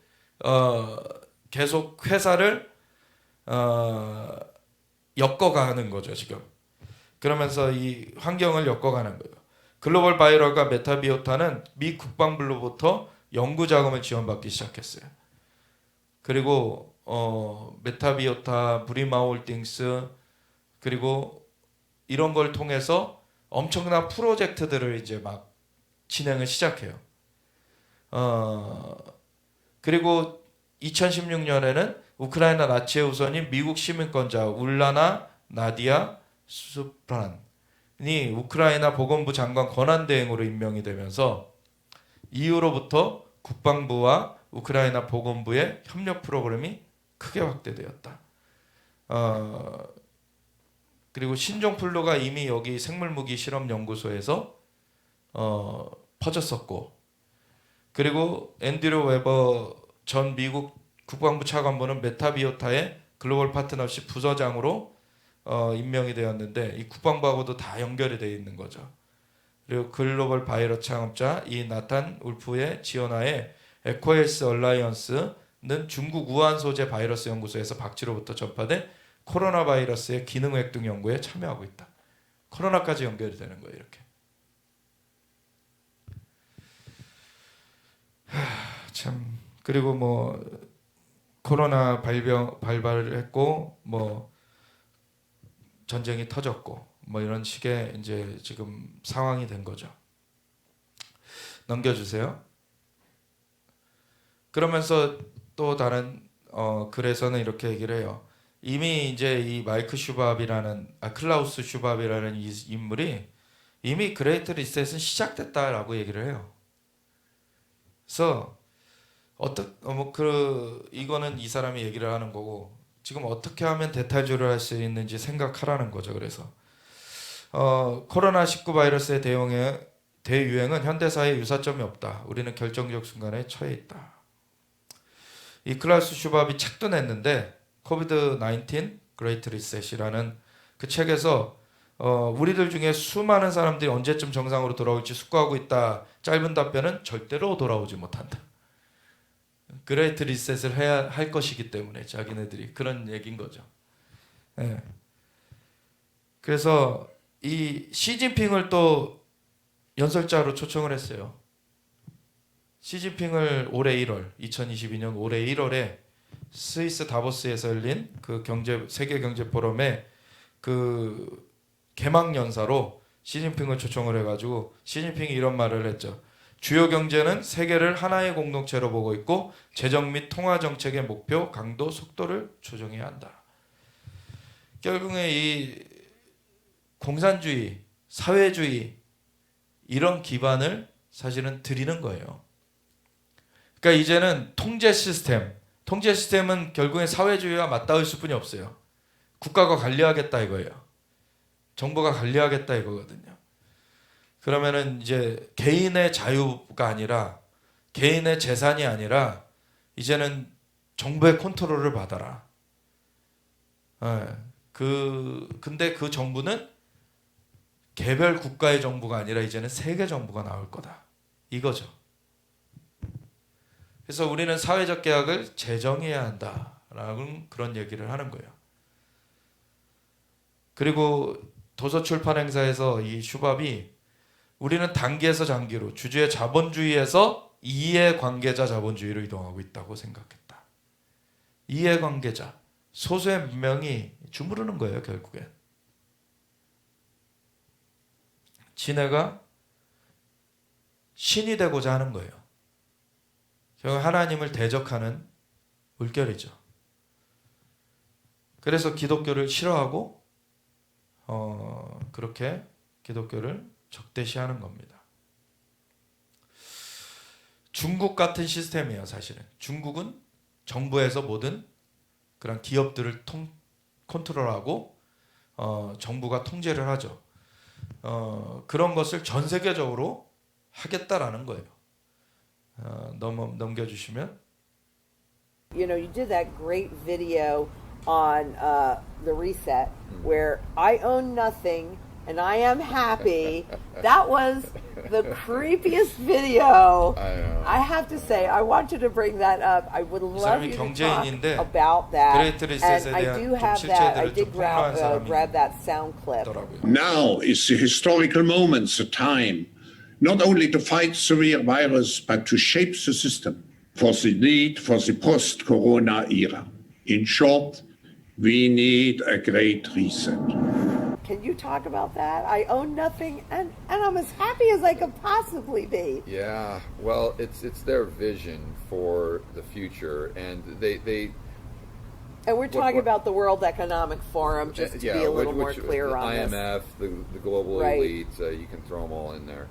계속 회사를 엮어가는 거죠 지금. 그러면서 이 환경을 엮어가는 거예요. 글로벌 바이럴과 메타비오타는 미 국방부로부터 연구 자금을 지원받기 시작했어요. 그리고 메타비오타, 브리마홀딩스 그리고 이런 걸 통해서 엄청난 프로젝트들을 이제 막 진행을 시작해요. 그리고 2016년에는 우크라이나 나치의 우선인 미국 시민권자 울라나 나디아 수프란이 우크라이나 보건부 장관 권한대행으로 임명이 되면서 이후로부터 국방부와 우크라이나 보건부의 협력 프로그램이 크게 확대되었다. 그리고 신종플루가 이미 여기 생물무기 실험연구소에서 퍼졌었고 그리고 앤드류 웨버 전 미국 국방부 차관보는 메타비오타의 글로벌 파트너십 부서장으로 임명이 되었는데 이 국방부하고도 다 연결이 되어 있는 거죠. 그리고 글로벌 바이러스 창업자 이 나탄 울프의 지원하에 에코헬스 얼라이언스는 중국 우한 소재 바이러스 연구소에서 박쥐로부터 전파된 코로나 바이러스의 기능 획득 연구에 참여하고 있다. 코로나까지 연결이 되는 거예요, 이렇게. 참. 그리고 뭐 코로나 발발을 했고 뭐 전쟁이 터졌고 뭐 이런 식의 이제 지금 상황이 된 거죠. 넘겨주세요. 그러면서 또 다른 글에서는 이렇게 얘기를 해요. 이미 이제 이 마이크 슈밥이라는 클라우스 슈밥이라는 이 인물이 이미 그레이트 리셋은 시작됐다라고 얘기를 해요. 그래서 이거는 이 사람이 얘기를 하는 거고 지금 어떻게 하면 대탈주를 할 수 있는지 생각하라는 거죠. 그래서 코로나19 바이러스의 대유행은 현대사회에 유사점이 없다. 우리는 결정적 순간에 처해 있다. 이 클라우스 슈밥이 책도 냈는데 코비드-19 그레이트 리셋이라는 그 책에서 우리들 중에 수많은 사람들이 언제쯤 정상으로 돌아올지 숙고하고 있다. 짧은 답변은 절대로 돌아오지 못한다. 그레이트 리셋을 해야 할 것이기 때문에 자기네들이 그런 얘기인 거죠. 네. 그래서 이 시진핑을 또 연설자로 초청을 했어요. 시진핑을 올해 1월 2022년 올해 1월에 스위스 다보스에서 열린 그 세계 경제 포럼의 그 개막 연사로 시진핑을 초청을 해가지고 시진핑이 이런 말을 했죠. 주요 경제는 세계를 하나의 공동체로 보고 있고 재정 및 통화 정책의 목표, 강도, 속도를 조정해야 한다. 결국에 이 공산주의, 사회주의 이런 기반을 사실은 드리는 거예요. 그러니까 이제는 통제 시스템은 결국엔 사회주의와 맞닿을 수뿐이 없어요. 국가가 관리하겠다 이거예요. 정부가 관리하겠다 이거거든요. 그러면은 이제 개인의 자유가 아니라 개인의 재산이 아니라 이제는 정부의 컨트롤을 받아라. 근데 그 정부는 개별 국가의 정부가 아니라 이제는 세계 정부가 나올 거다. 이거죠. 그래서 우리는 사회적 계약을 재정해야 한다라는 그런 얘기를 하는 거예요. 그리고 도서출판 행사에서 이 슈밥이 우리는 단기에서 장기로 주주의 자본주의에서 이해관계자 자본주의로 이동하고 있다고 생각했다. 이해관계자, 소수의 몇 명이 주무르는 거예요. 결국엔. 지네가 신이 되고자 하는 거예요. 결국 하나님을 대적하는 물결이죠. 그래서 기독교를 싫어하고 그렇게 기독교를 적대시하는 겁니다. 중국 같은 시스템이에요. 사실은 중국은 정부에서 모든 그런 기업들을 컨트롤하고 정부가 통제를 하죠. 그런 것을 전 세계적으로 하겠다라는 거예요. 넘겨주시면. You know, you did that great video on the reset where I own nothing and I am happy. That was the creepiest video. I have to say, I want you to bring that up. I would love you to talk about that. And I do have that. I did grab that sound clip. Now is the historical moment, the time, not only to fight severe virus, but to shape the system for the need for the post-corona era. In short, we need a great reset. Can you talk about that? I own nothing, and I'm as happy as I could possibly be. Yeah, well, it's their vision for the future, and they and we're talking about the World Economic Forum, just to be a little more clear on this. IMF, the global elite, you can throw them all in there.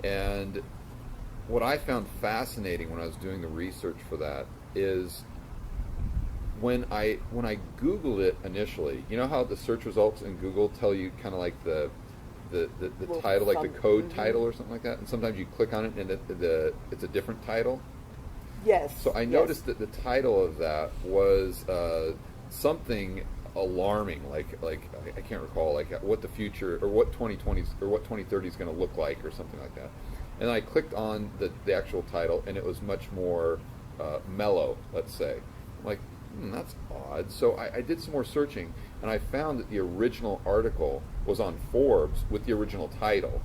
And what I found fascinating when I was doing the research for that is when I Googled it initially, you know how the search results in Google tell you kind of like the title, like the code title or something like that, and sometimes you click on it and it's a different title. Yes. So I noticed that the title of that was something alarming, like I can't recall, like what the future or what 2020 or what 2030 is going to look like or something like that. And I clicked on the actual title, and it was much more mellow, let's say. I'm like, that's odd. So I did some more searching, and I found that the original article was on Forbes with the original title,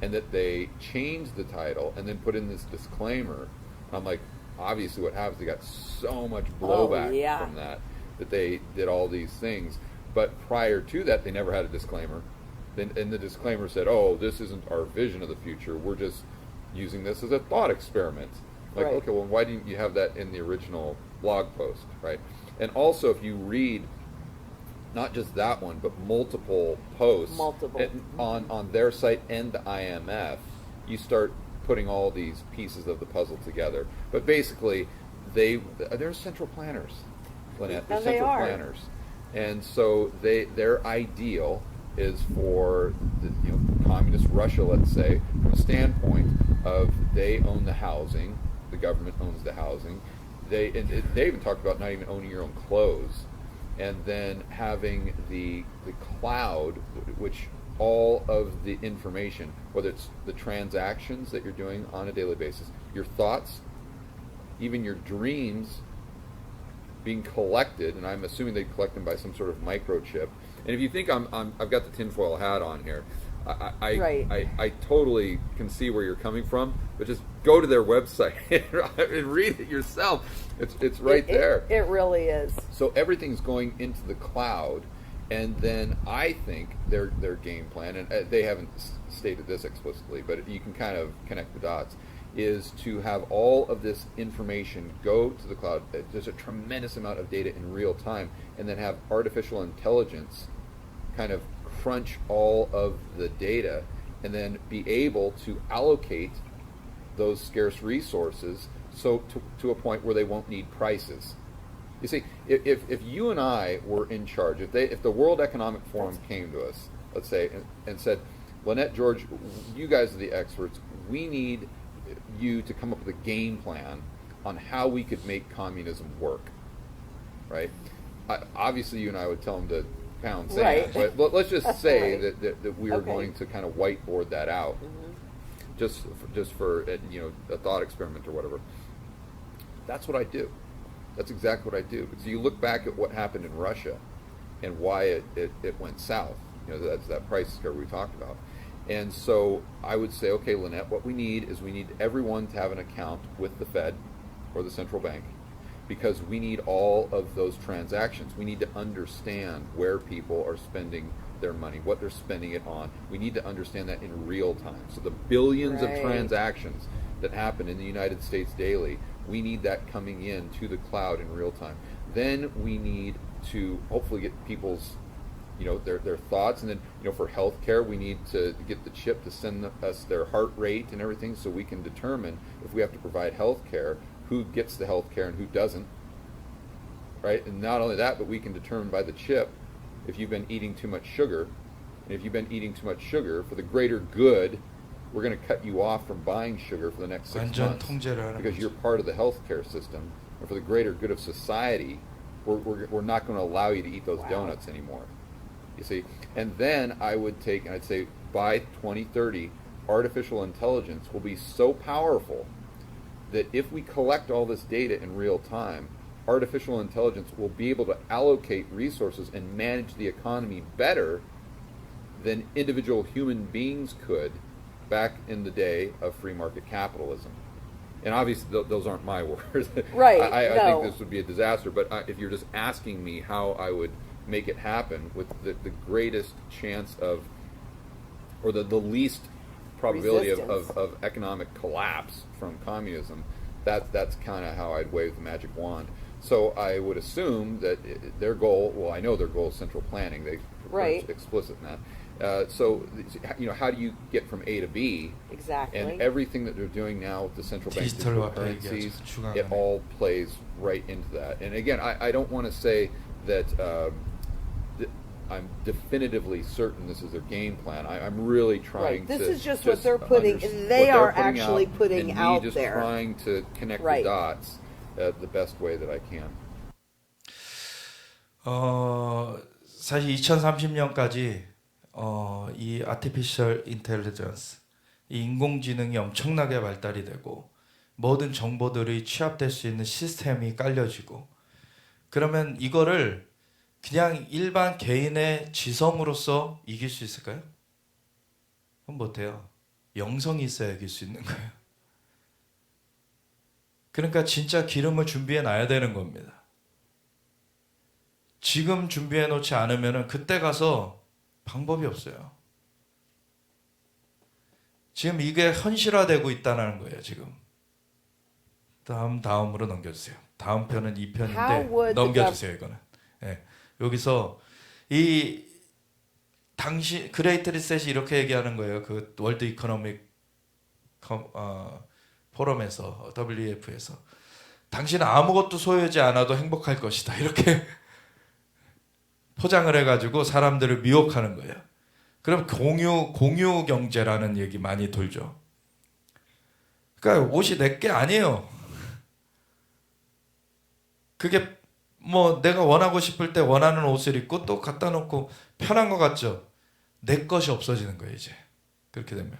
and that they changed the title and then put in this disclaimer. I'm like, obviously what happens, they got so much blowback from that they did all these things. But prior to that, they never had a disclaimer. And the disclaimer said, oh, this isn't our vision of the future. We're just using this as a thought experiment. Like, okay, well, why didn't you have that in the original blog post, right? And also, if you read not just that one, but multiple posts on their site and the IMF, you start putting all these pieces of the puzzle together. But basically, they're central planners, Lynette. They're central planners. And so their ideal is for communist Russia, let's say, from a standpoint of they own the housing, the government owns the housing. They even talked about not even owning your own clothes, and then having the cloud, which all of the information, whether it's the transactions that you're doing on a daily basis, your thoughts, even your dreams, being collected, and I'm assuming they collect them by some sort of microchip. And if you think I've got the tinfoil hat on here, I totally can see where you're coming from, but just go to their website and read it yourself. It's right there. It really is. So everything's going into the cloud, and then I think their game plan, and they haven't stated this explicitly, but you can kind of connect the dots, is to have all of this information go to the cloud. There's a tremendous amount of data in real time, and then have artificial intelligence kind of crunch all of the data, and then be able to allocate those scarce resources so to a point where they won't need prices. You see, if you and I were in charge, if the World Economic Forum came to us, let's say, and said, Lynette, George, you guys are the experts, we need you to come up with a game plan on how we could make communism work, right? Obviously, you and I would tell them to pound sand, but let's just say that we are going to kind of whiteboard that out, just for a thought experiment or whatever. That's what I do. That's exactly what I do. Because you look back at what happened in Russia and why it went south. That's that price scare we talked about. And so I would say, okay, Lynette, what we need is everyone to have an account with the Fed or the central bank, because we need all of those transactions. We need to understand where people are spending their money, what they're spending it on. We need to understand that in real time. So the billions of transactions that happen in the United States daily, we need that coming in to the cloud in real time. Then we need to hopefully get people's their thoughts, and then for healthcare, we need to get the chip to send us their heart rate and everything, so we can determine if we have to provide healthcare, who gets the healthcare and who doesn't, right? And not only that, but we can determine by the chip if you've been eating too much sugar, and if you've been eating too much sugar, for the greater good, we're going to cut you off from buying sugar for the next 6 months because you're part of the healthcare system, and for the greater good of society, we're not going to allow you to eat those donuts anymore. You see, and then I'd say by 2030, artificial intelligence will be so powerful that if we collect all this data in real time, artificial intelligence will be able to allocate resources and manage the economy better than individual human beings could back in the day of free market capitalism. And obviously, those aren't my words. Right. I think this would be a disaster. But if you're just asking me how I would make it happen with the greatest chance of, or the least probability of economic collapse from communism, that's kind of how I'd wave the magic wand. So I would assume that their goal, well, I know their goal is central planning. They're explicit in that. So, how do you get from A to B? Exactly. And everything that they're doing now with the central bank digital currencies, it all plays right into that. And again, I don't want to say that I'm definitively certain this is their game plan. I'm really trying Right. This to is just what they're putting. understand They what they're are actually out, putting and out me just there. trying to connect Right. the dots the best way that I can. 사실 2030년까지 이 artificial intelligence, 이 인공지능이 엄청나게 발달이 되고 모든 정보들이 취합될 수 있는 시스템이 깔려지고 그러면 이거를 그냥 일반 개인의 지성으로서 이길 수 있을까요? 그건 못해요. 영성이 있어야 이길 수 있는 거예요. 그러니까 진짜 기름을 준비해 놔야 되는 겁니다. 지금 준비해 놓지 않으면 그때 가서 방법이 없어요. 지금 이게 현실화되고 있다는 거예요. 지금. 다음으로 넘겨주세요. 다음 편은 2편인데 넘겨주세요. 이거는. 네. 여기서 이 당시 그레이트 리셋이 이렇게 얘기하는 거예요. 그 월드 이코노믹 포럼에서 WEF에서 당신은 아무것도 소유하지 않아도 행복할 것이다. 이렇게 포장을 해가지고 사람들을 미혹하는 거예요. 그럼 공유 경제라는 얘기 많이 돌죠. 그러니까 옷이 내게 아니에요. 그게 뭐 내가 원하고 싶을 때 원하는 옷을 입고 또 갖다 놓고 편한 것 같죠. 내 것이 없어지는 거예요. 이제 그렇게 되면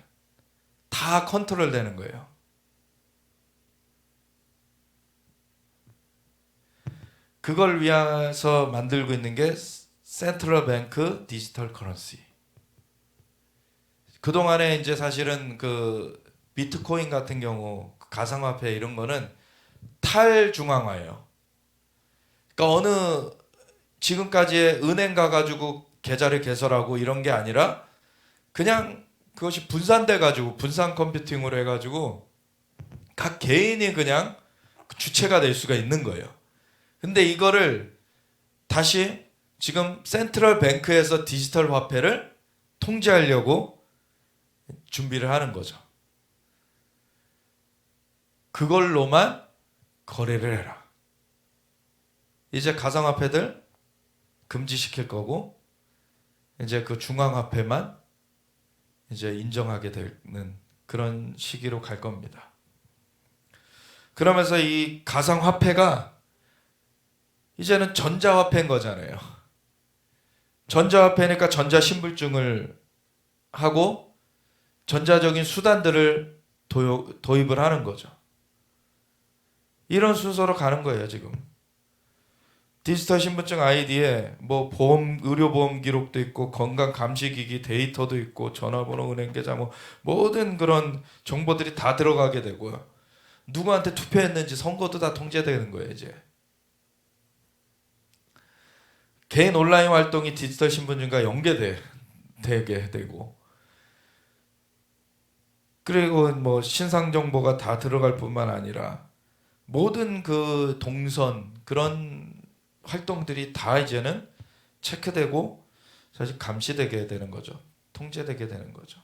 다 컨트롤 되는 거예요. 그걸 위해서 만들고 있는 게 센트럴 뱅크 디지털 커런시. 그동안에 이제 사실은 그 비트코인 같은 경우 가상화폐 이런 거는 탈중앙화예요. 그러니까 어느 지금까지의 은행 가가지고 계좌를 개설하고 이런 게 아니라 그냥 그것이 분산돼 가지고 분산 컴퓨팅으로 해가지고 각 개인이 그냥 주체가 될 수가 있는 거예요. 근데 이거를 다시 지금 센트럴 뱅크에서 디지털 화폐를 통제하려고 준비를 하는 거죠. 그걸로만 거래를 해라. 이제 가상화폐들 금지시킬 거고 이제 그 중앙화폐만 이제 인정하게 되는 그런 시기로 갈 겁니다. 그러면서 이 가상화폐가 이제는 전자화폐인 거잖아요. 전자화폐니까 전자신분증을 하고 전자적인 수단들을 도입을 하는 거죠. 이런 순서로 가는 거예요, 지금. 디지털 신분증 아이디에 뭐 보험, 의료보험 기록도 있고 건강 감시기기 데이터도 있고 전화번호, 은행 계좌 뭐 모든 그런 정보들이 다 들어가게 되고요. 누구한테 투표했는지 선거도 다 통제되는 거예요, 이제. 개인 온라인 활동이 디지털 신분증과 연계되게 되고 그리고 뭐 신상 정보가 다 들어갈 뿐만 아니라 모든 그 동선 그런 활동들이 다 이제는 체크되고 사실 감시되게 되는 거죠. 통제되게 되는 거죠.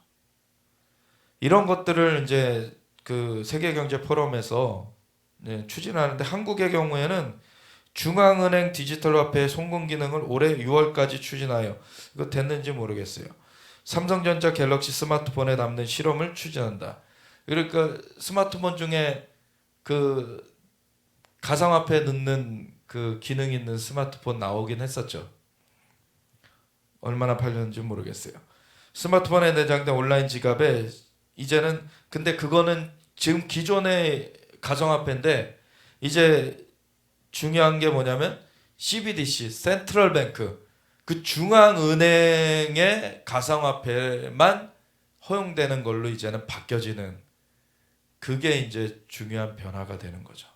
이런 것들을 이제 그 세계경제 포럼에서 추진하는데 한국의 경우에는 중앙은행 디지털 화폐 송금 기능을 올해 6월까지 추진하여 이거 됐는지 모르겠어요. 삼성전자 갤럭시 스마트폰에 담는 실험을 추진한다. 그러니까 스마트폰 중에 그 가상화폐 넣는 그 기능 있는 스마트폰 나오긴 했었죠. 얼마나 팔렸는지 모르겠어요. 스마트폰에 내장된 온라인 지갑에 이제는 근데 그거는 지금 기존의 가상화폐인데 이제 중요한 게 뭐냐면 CBDC, 센트럴 뱅크 그 중앙은행의 가상화폐만 허용되는 걸로 이제는 바뀌어지는 그게 이제 중요한 변화가 되는 거죠.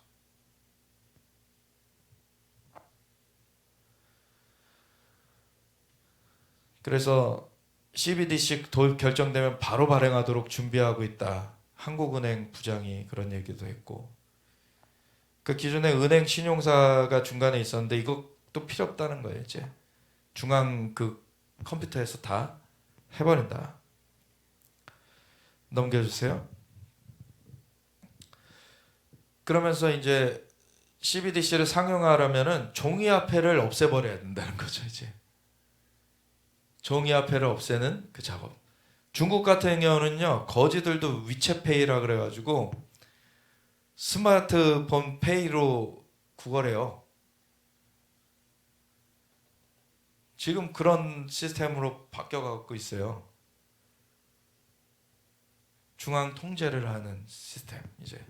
그래서 CBDC 도입 결정되면 바로 발행하도록 준비하고 있다. 한국은행 부장이 그런 얘기도 했고 그 기존에 은행 신용사가 중간에 있었는데 이것도 필요 없다는 거예요. 이제 중앙 그 컴퓨터에서 다 해버린다. 넘겨주세요. 그러면서 이제 CBDC를 상용화하려면은 종이화폐를 없애버려야 된다는 거죠. 이제 종이화폐를 없애는 그 작업. 중국 같은 경우는요, 거지들도 위챗페이라 그래가지고 스마트폰 페이로 구걸해요. 지금 그런 시스템으로 바뀌어가고 있어요. 중앙 통제를 하는 시스템. 이제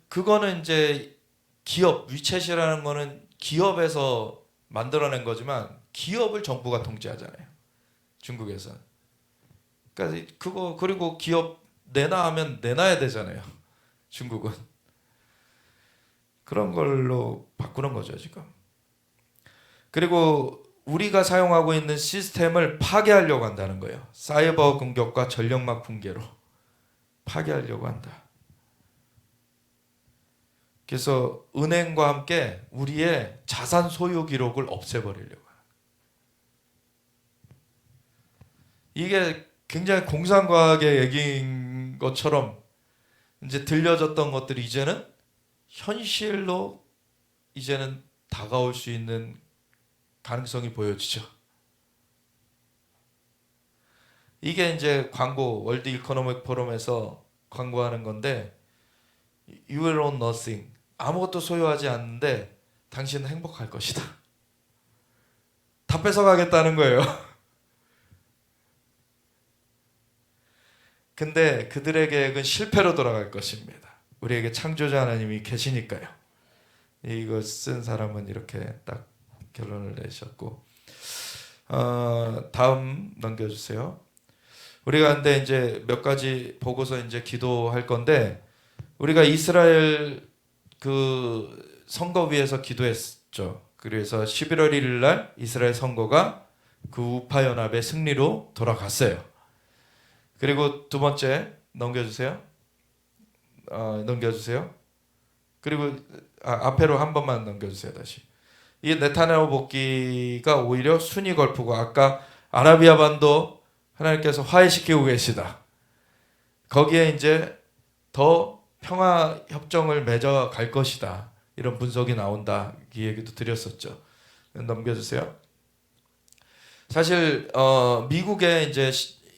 그거는 이제 기업, 위챗이라는 거는 기업에서 만들어낸 거지만 기업을 정부가 통제하잖아요. 중국에서는. 그러니까 그거, 그리고 기업 내놔 하면 내놔야 되잖아요. 중국은. 그런 걸로 바꾸는 거죠, 지금. 그리고 우리가 사용하고 있는 시스템을 파괴하려고 한다는 거예요. 사이버 공격과 전력망 붕괴로 파괴하려고 한다. 그래서 은행과 함께 우리의 자산 소유 기록을 없애버리려고 해요. 이게 굉장히 공상과학의 얘기인 것처럼 이제 들려졌던 것들이 이제는 현실로 이제는 다가올 수 있는 가능성이 보여지죠. 이게 이제 광고, 월드 이코노믹 포럼에서 광고하는 건데, You will own nothing. 아무것도 소유하지 않는데 당신은 행복할 것이다. 다 뺏어가겠다는 거예요. 근데 그들의 계획은 실패로 돌아갈 것입니다. 우리에게 창조자 하나님이 계시니까요. 이거 쓴 사람은 이렇게 딱 결론을 내셨고, 다음 넘겨주세요. 우리가 근데 이제 몇 가지 보고서 이제 기도할 건데, 우리가 이스라엘 그 선거위에서 기도했죠. 그래서 11월 1일 날 이스라엘 선거가 그 우파 연합의 승리로 돌아갔어요. 그리고 두 번째 넘겨주세요. 넘겨주세요. 그리고 앞에로 한 번만 넘겨주세요. 다시. 이 네타냐후 복귀가 오히려 순위 걸프고, 아까 아라비아 반도 하나님께서 화해시키고 계시다. 거기에 이제 더 평화 협정을 맺어 갈 것이다. 이런 분석이 나온다. 이 얘기도 드렸었죠. 넘겨주세요. 사실 미국에 이제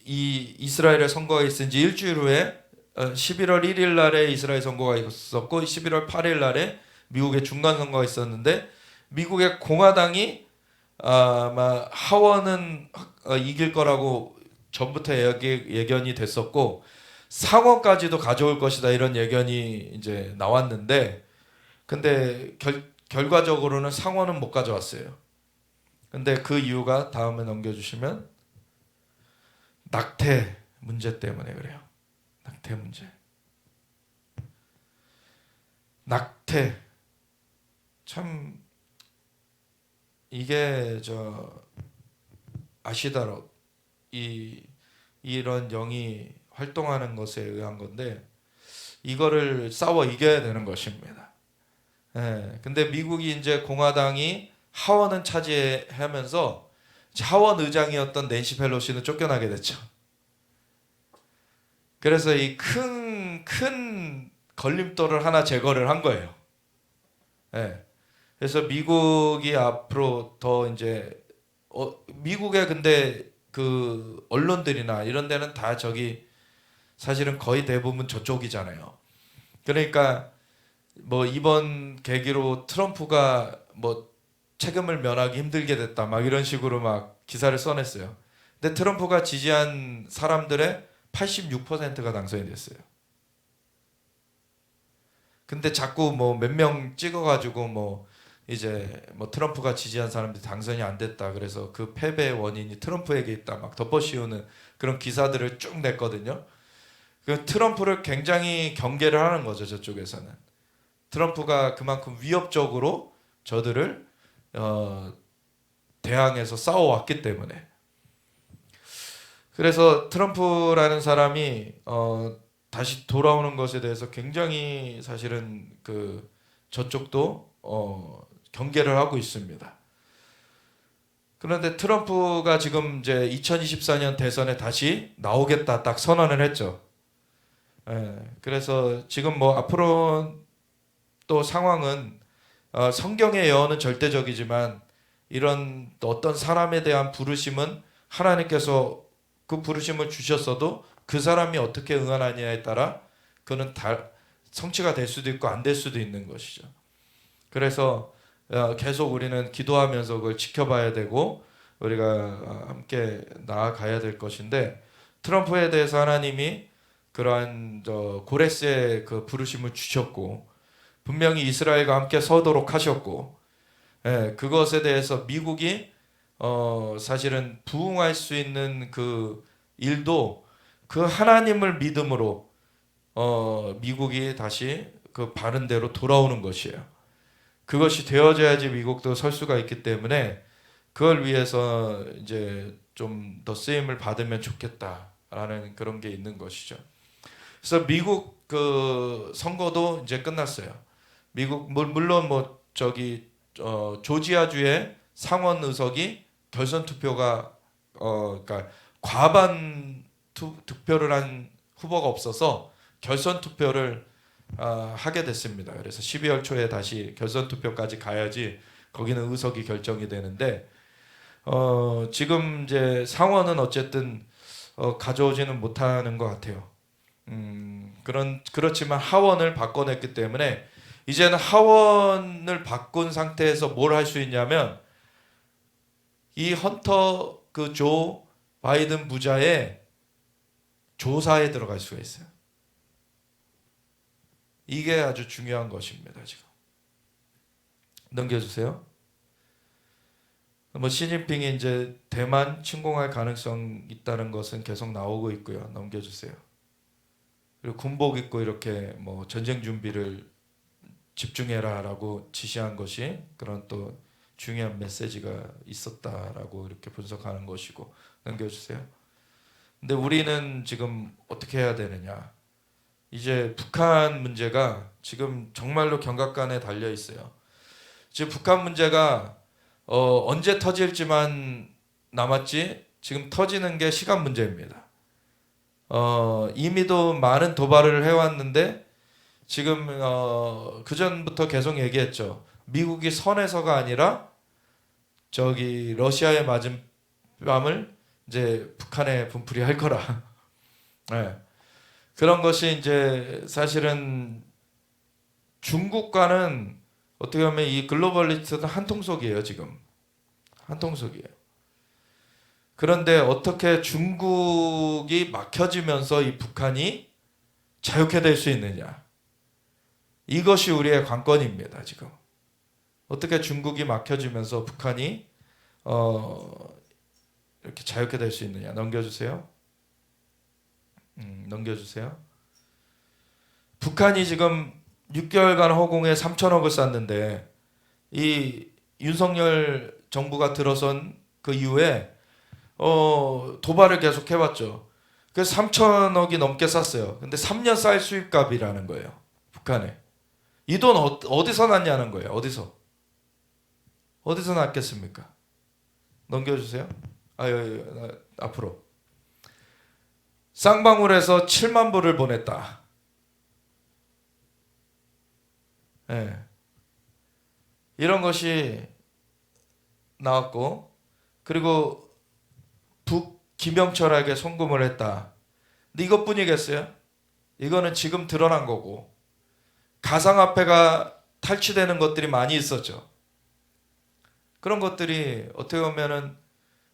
이 이스라엘의 선거가 있은 지 일주일 후에 11월 1일 날에 이스라엘 선거가 있었고 11월 8일 날에 미국의 중간 선거가 있었는데, 미국의 공화당이 아마 하원은 이길 거라고 전부터 예견이 됐었고 상원까지도 가져올 것이다, 이런 예견이 이제 나왔는데, 근데 결과적으로는 상원은 못 가져왔어요. 근데 그 이유가 다음에 넘겨주시면 낙태 문제 때문에 그래요. 낙태 문제. 낙태 참 이게 아시다로 이런 영이 활동하는 것에 의한 건데, 이거를 싸워 이겨야 되는 것입니다. 예. 근데 미국이 이제 공화당이 하원은 차지하면서 하원 의장이었던 낸시 펠로시는 쫓겨나게 됐죠. 그래서 이 큰 걸림돌을 하나 제거를 한 거예요. 예. 그래서 미국이 앞으로 더 이제 미국의 근데 그 언론들이나 이런 데는 다 사실은 거의 대부분 저쪽이잖아요. 그러니까 뭐 이번 계기로 트럼프가 뭐 책임을 면하기 힘들게 됐다, 막 이런 식으로 막 기사를 써냈어요. 근데 트럼프가 지지한 사람들의 86%가 당선이 됐어요. 근데 자꾸 뭐 몇 명 찍어가지고 뭐 이제 뭐 트럼프가 지지한 사람들이 당선이 안 됐다, 그래서 그 패배의 원인이 트럼프에게 있다, 막 덮어씌우는 그런 기사들을 쭉 냈거든요. 그 트럼프를 굉장히 경계를 하는 거죠, 저쪽에서는. 트럼프가 그만큼 위협적으로 저들을 대항해서 싸워왔기 때문에. 그래서 트럼프라는 사람이 다시 돌아오는 것에 대해서 굉장히 사실은 그 저쪽도 경계를 하고 있습니다. 그런데 트럼프가 지금 이제 2024년 대선에 다시 나오겠다 딱 선언을 했죠. 예, 그래서 지금 뭐 앞으로 또 상황은 성경의 예언은 절대적이지만 이런 어떤 사람에 대한 부르심은 하나님께서 그 부르심을 주셨어도 그 사람이 어떻게 응하느냐에 따라 그는 성취가 될 수도 있고 안 될 수도 있는 것이죠. 그래서 계속 우리는 기도하면서 그걸 지켜봐야 되고 우리가 함께 나아가야 될 것인데, 트럼프에 대해서 하나님이 그러한 고레스의 그 부르심을 주셨고 분명히 이스라엘과 함께 서도록 하셨고, 그것에 대해서 미국이 사실은 부응할 수 있는 그 일도 그 하나님을 믿음으로 미국이 다시 그 바른 대로 돌아오는 것이에요. 그것이 되어져야지 미국도 설 수가 있기 때문에 그걸 위해서 이제 좀 더 쓰임을 받으면 좋겠다라는 그런 게 있는 것이죠. 그래서 미국 그 선거도 이제 끝났어요. 미국 물론 뭐 조지아주의 상원 의석이 결선 투표가 그러니까 과반 득표를 한 후보가 없어서 결선 투표를 하게 됐습니다. 그래서 12월 초에 다시 결선 투표까지 가야지 거기는 의석이 결정이 되는데 지금 이제 상원은 어쨌든 가져오지는 못하는 것 같아요. 그렇지만 하원을 바꿔냈기 때문에 이제는 하원을 바꾼 상태에서 뭘 할 수 있냐면 이 헌터 그 조 바이든 부자의 조사에 들어갈 수가 있어요. 이게 아주 중요한 것입니다. 지금 넘겨주세요. 뭐 시진핑이 이제 대만 침공할 가능성 있다는 것은 계속 나오고 있고요. 넘겨주세요. 그리고 군복 입고 이렇게 뭐 전쟁 준비를 집중해라라고 지시한 것이 그런 또 중요한 메시지가 있었다라고 이렇게 분석하는 것이고, 넘겨주세요. 근데 우리는 지금 어떻게 해야 되느냐? 이제 북한 문제가 지금 정말로 경각간에 달려 있어요. 지금 북한 문제가 언제 터질지만 남았지 지금 터지는 게 시간 문제입니다. 이미도 많은 도발을 해왔는데 지금 그 전부터 계속 얘기했죠. 미국이 선에서가 아니라 러시아에 맞은 뺨을 이제 북한에 분풀이 할 거라. 네. 그런 것이 이제 사실은 중국과는 어떻게 보면 이 글로벌리스트는 한통속이에요. 지금 한통속이에요. 그런데 어떻게 중국이 막혀지면서 이 북한이 자유케 될 수 있느냐, 이것이 우리의 관건입니다. 지금 어떻게 중국이 막혀지면서 북한이 이렇게 자유케 될 수 있느냐. 넘겨주세요. 넘겨주세요. 북한이 지금 6개월간 허공에 3천억을 쐈는데 이 윤석열 정부가 들어선 그 이후에 도발을 계속 해왔죠. 그래서 3천억이 넘게 쐈어요. 근데 3년 쌀 수입값이라는 거예요. 북한에. 이 돈 어디서 났냐는 거예요. 어디서 났겠습니까? 넘겨주세요. 앞으로. 쌍방울에서 7만 불을 보냈다. 네. 이런 것이 나왔고, 그리고 김영철에게 송금을 했다. 근데 이것뿐이겠어요? 이거는 지금 드러난 거고, 가상화폐가 탈취되는 것들이 많이 있었죠. 그런 것들이 어떻게 보면은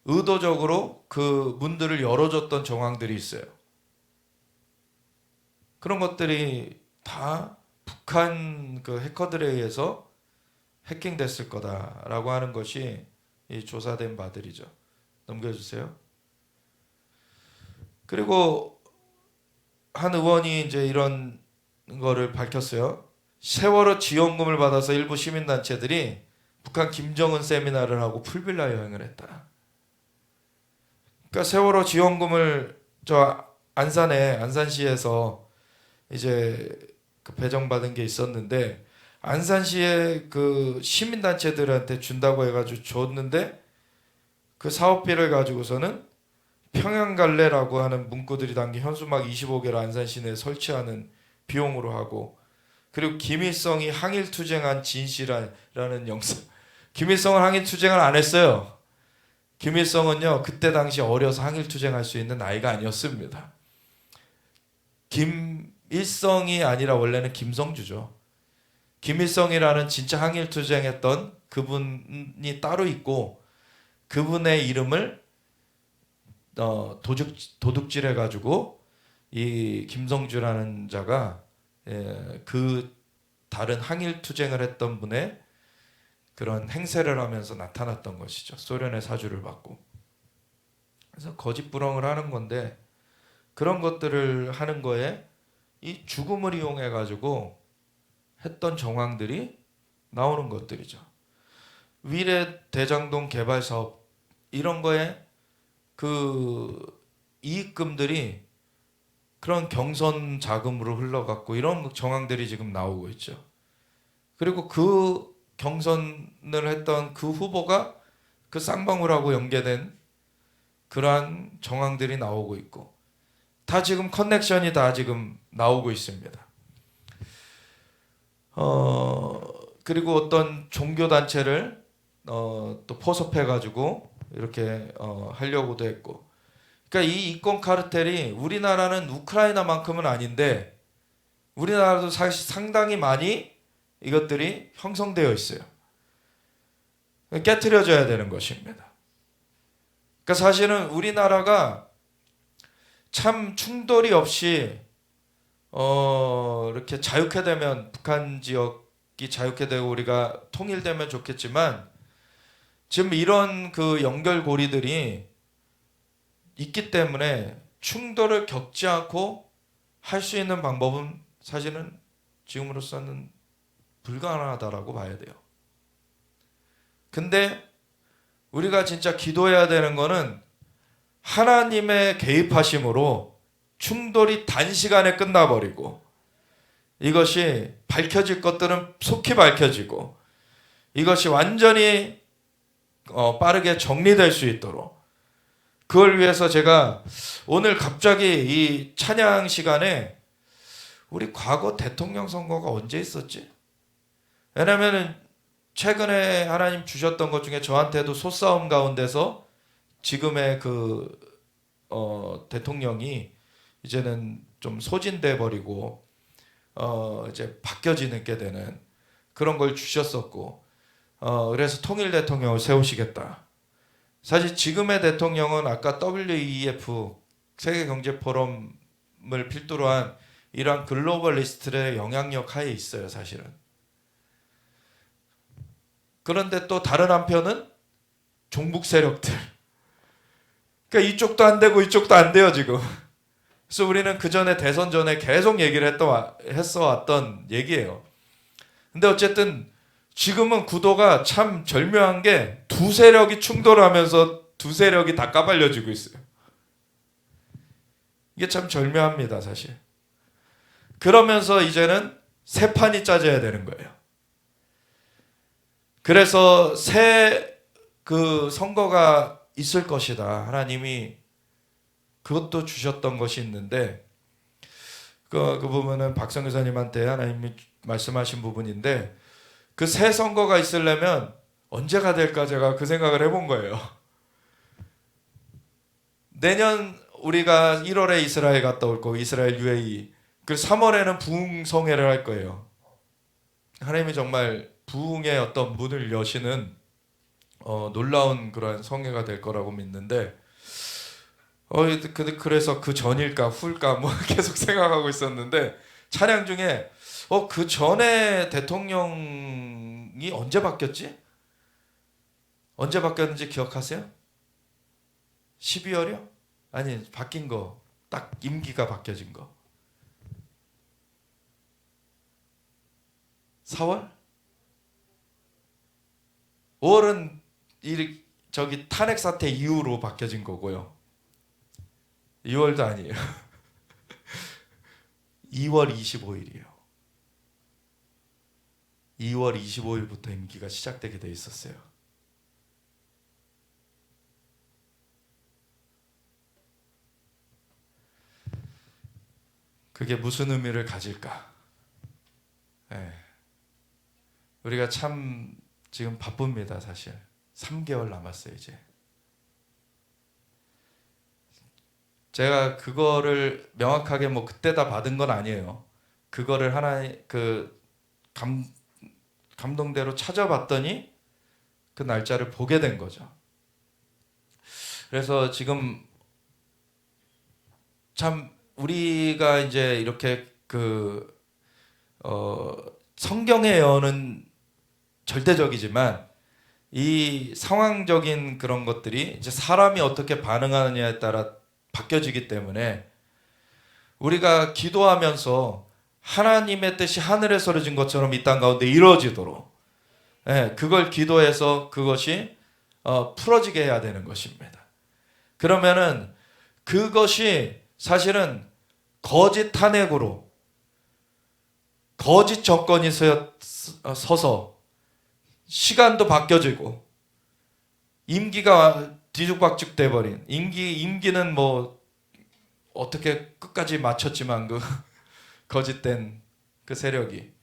의도적으로 그 문들을 열어줬던 정황들이 있어요. 그런 것들이 다 북한 그 해커들에 의해서 해킹됐을 거다라고 하는 것이 이 조사된 바들이죠. 넘겨주세요. 그리고 한 의원이 이제 이런 거를 밝혔어요. 세월호 지원금을 받아서 일부 시민단체들이 북한 김정은 세미나를 하고 풀빌라 여행을 했다. 그러니까 세월호 지원금을 안산시에서 이제 그 배정받은 게 있었는데, 안산시의 그 시민단체들한테 준다고 해가지고 줬는데 그 사업비를 가지고서는 평양갈래라고 하는 문구들이 담긴 현수막 25개를 안산 시내에 설치하는 비용으로 하고, 그리고 김일성이 항일투쟁한 진시라는 영상, 김일성은 항일 투쟁을 안 했어요. 김일성은요 그때 당시 어려서 항일 투쟁할 수 있는 나이가 아니었습니다. 김일성이 아니라 원래는 김성주죠. 김일성이라는 진짜 항일 투쟁했던 그분이 따로 있고 그분의 이름을 도둑질해 가지고 이 김성주라는 자가 그 다른 항일 투쟁을 했던 분의 그런 행세를 하면서 나타났던 것이죠. 소련의 사주를 받고. 그래서 거짓부렁을 하는 건데 그런 것들을 하는 거에 이 죽음을 이용해 가지고 했던 정황들이 나오는 것들이죠. 위례 대장동 개발 사업 이런 거에 그 이익금들이 그런 경선 자금으로 흘러갔고 이런 정황들이 지금 나오고 있죠. 그리고 그 경선을 했던 그 후보가 그 쌍방울하고 연계된 그러한 정황들이 나오고 있고 다 지금 커넥션이 다 지금 나오고 있습니다. 그리고 어떤 종교 단체를 또 포섭해 가지고 이렇게 하려고도 했고, 그러니까 이 이권 카르텔이 우리나라는 우크라이나만큼은 아닌데 우리나라도 사실 상당히 많이 이것들이 형성되어 있어요. 깨트려져야 되는 것입니다. 그러니까 사실은 우리나라가 참 충돌이 없이 이렇게 자유케 되면 북한 지역이 자유케 되고 우리가 통일되면 좋겠지만 지금 이런 그 연결고리들이 있기 때문에 충돌을 겪지 않고 할 수 있는 방법은 사실은 지금으로서는 불가능하다라고 봐야 돼요. 근데 우리가 진짜 기도해야 되는 거는 하나님의 개입하심으로 충돌이 단시간에 끝나버리고 이것이 밝혀질 것들은 속히 밝혀지고 이것이 완전히 빠르게 정리될 수 있도록 그걸 위해서 제가 오늘 갑자기 이 찬양 시간에 우리 과거 대통령 선거가 언제 있었지? 왜냐하면 최근에 하나님 주셨던 것 중에 저한테도 소싸움 가운데서 지금의 그 대통령이 이제는 좀 소진돼 버리고 이제 바뀌어지게 되는 그런 걸 주셨었고 그래서 통일 대통령을 세우시겠다. 사실 지금의 대통령은 아까 WEF 세계 경제 포럼을 필두로 한 이러한 글로벌리스트의 영향력 하에 있어요, 사실은. 그런데 또 다른 한편은 종북 세력들. 그러니까 이쪽도 안 되고 이쪽도 안 돼요, 지금. 그래서 우리는 그 전에 대선 전에 계속 얘기를 했어 왔던 얘기예요. 근데 어쨌든 지금은 구도가 참 절묘한 게 두 세력이 충돌하면서 두 세력이 다 까발려지고 있어요. 이게 참 절묘합니다, 사실. 그러면서 이제는 새 판이 짜져야 되는 거예요. 그래서 새 그 선거가 있을 것이다. 하나님이 그것도 주셨던 것이 있는데 그 부분은 박성 교사님한테 하나님이 말씀하신 부분인데 그 새 선거가 있으려면 언제가 될까 제가 그 생각을 해본 거예요. 내년 우리가 1월에 이스라엘 갔다 올 거고 이스라엘 UAE 그 3월에는 부흥성회를 할 거예요. 하나님이 정말 부흥의 어떤 문을 여시는 놀라운 그런 성회가 될 거라고 믿는데 그래서 그 전일까 후일까 뭐 계속 생각하고 있었는데 찬양 중에 그 전에 대통령이 언제 바뀌었지? 언제 바뀌었는지 기억하세요? 12월이요? 아니 바뀐 거 딱 임기가 바뀌어진 거 4월? 5월은 저기 탄핵 사태 이후로 바뀌어진 거고요. 2월도 아니에요. 2월 25일이에요. 2월 25일부터 임기가 시작되게 돼 있었어요. 그게 무슨 의미를 가질까? 우리가 참 지금 바쁩니다, 사실. 3개월 남았어요, 이제. 제가 그거를 명확하게 뭐 그때 다 받은 건 아니에요. 그거를 하나의 감동대로 찾아봤더니 그 날짜를 보게 된 거죠. 그래서 지금 참 우리가 이제 이렇게 성경의 예언은 절대적이지만 이 상황적인 그런 것들이 이제 사람이 어떻게 반응하느냐에 따라 바뀌어지기 때문에 우리가 기도하면서 하나님의 뜻이 하늘에서 이루어진 것처럼 이 땅 가운데 이루어지도록 그걸 기도해서 그것이 풀어지게 해야 되는 것입니다. 그러면은 그것이 사실은 거짓 탄핵으로 거짓 정권이 서서 시간도 바뀌어지고 임기가 뒤죽박죽 돼버린 임기는 뭐 어떻게 끝까지 맞췄지만 그 거짓된 그 세력이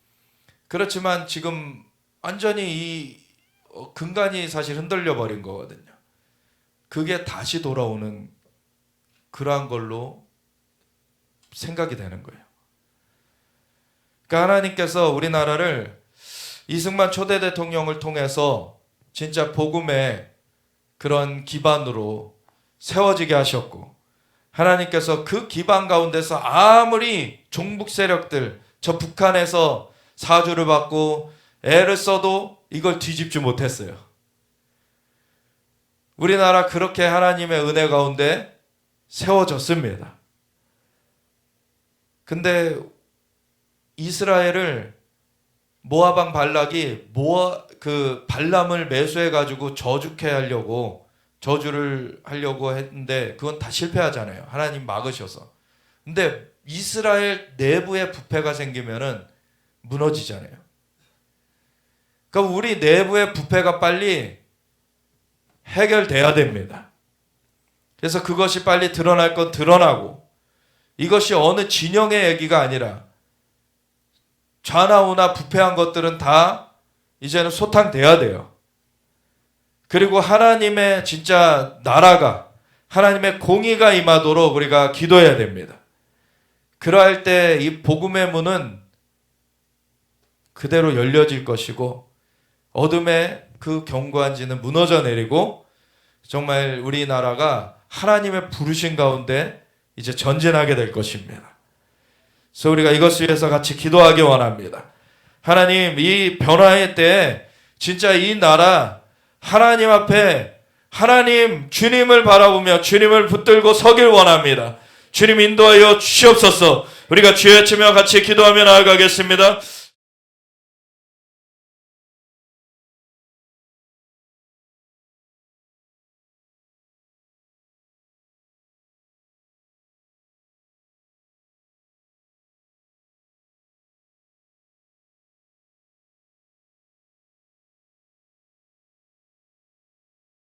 그렇지만 지금 완전히 이 근간이 사실 흔들려 버린 거거든요. 그게 다시 돌아오는 그러한 걸로 생각이 되는 거예요. 그러니까 하나님께서 우리나라를 이승만 초대 대통령을 통해서 진짜 복음의 그런 기반으로 세워지게 하셨고 하나님께서 그 기반 가운데서 아무리 종북 세력들 저 북한에서 사주를 받고 애를 써도 이걸 뒤집지 못했어요. 우리나라 그렇게 하나님의 은혜 가운데 세워졌습니다. 근데 이스라엘을 모압 발락이 발람을 매수해 가지고 저주를 하려고 했는데 그건 다 실패하잖아요. 하나님 막으셔서. 근데 이스라엘 내부에 부패가 생기면은 무너지잖아요. 그럼 우리 내부의 부패가 빨리 해결돼야 됩니다. 그래서 그것이 빨리 드러날 건 드러나고 이것이 어느 진영의 얘기가 아니라 좌나우나 부패한 것들은 다 이제는 소탕돼야 돼요. 그리고 하나님의 진짜 나라가 하나님의 공의가 임하도록 우리가 기도해야 됩니다. 그러할 때 이 복음의 문은 그대로 열려질 것이고 어둠의 그 견고한지는 무너져 내리고 정말 우리나라가 하나님의 부르신 가운데 이제 전진하게 될 것입니다. 그래서 우리가 이것을 위해서 같이 기도하기 원합니다. 하나님, 이 변화의 때에 진짜 이 나라 하나님 앞에 하나님 주님을 바라보며 주님을 붙들고 서길 원합니다. 주님 인도하여 주시옵소서. 우리가 주의 치며 같이 기도하며 나아가겠습니다.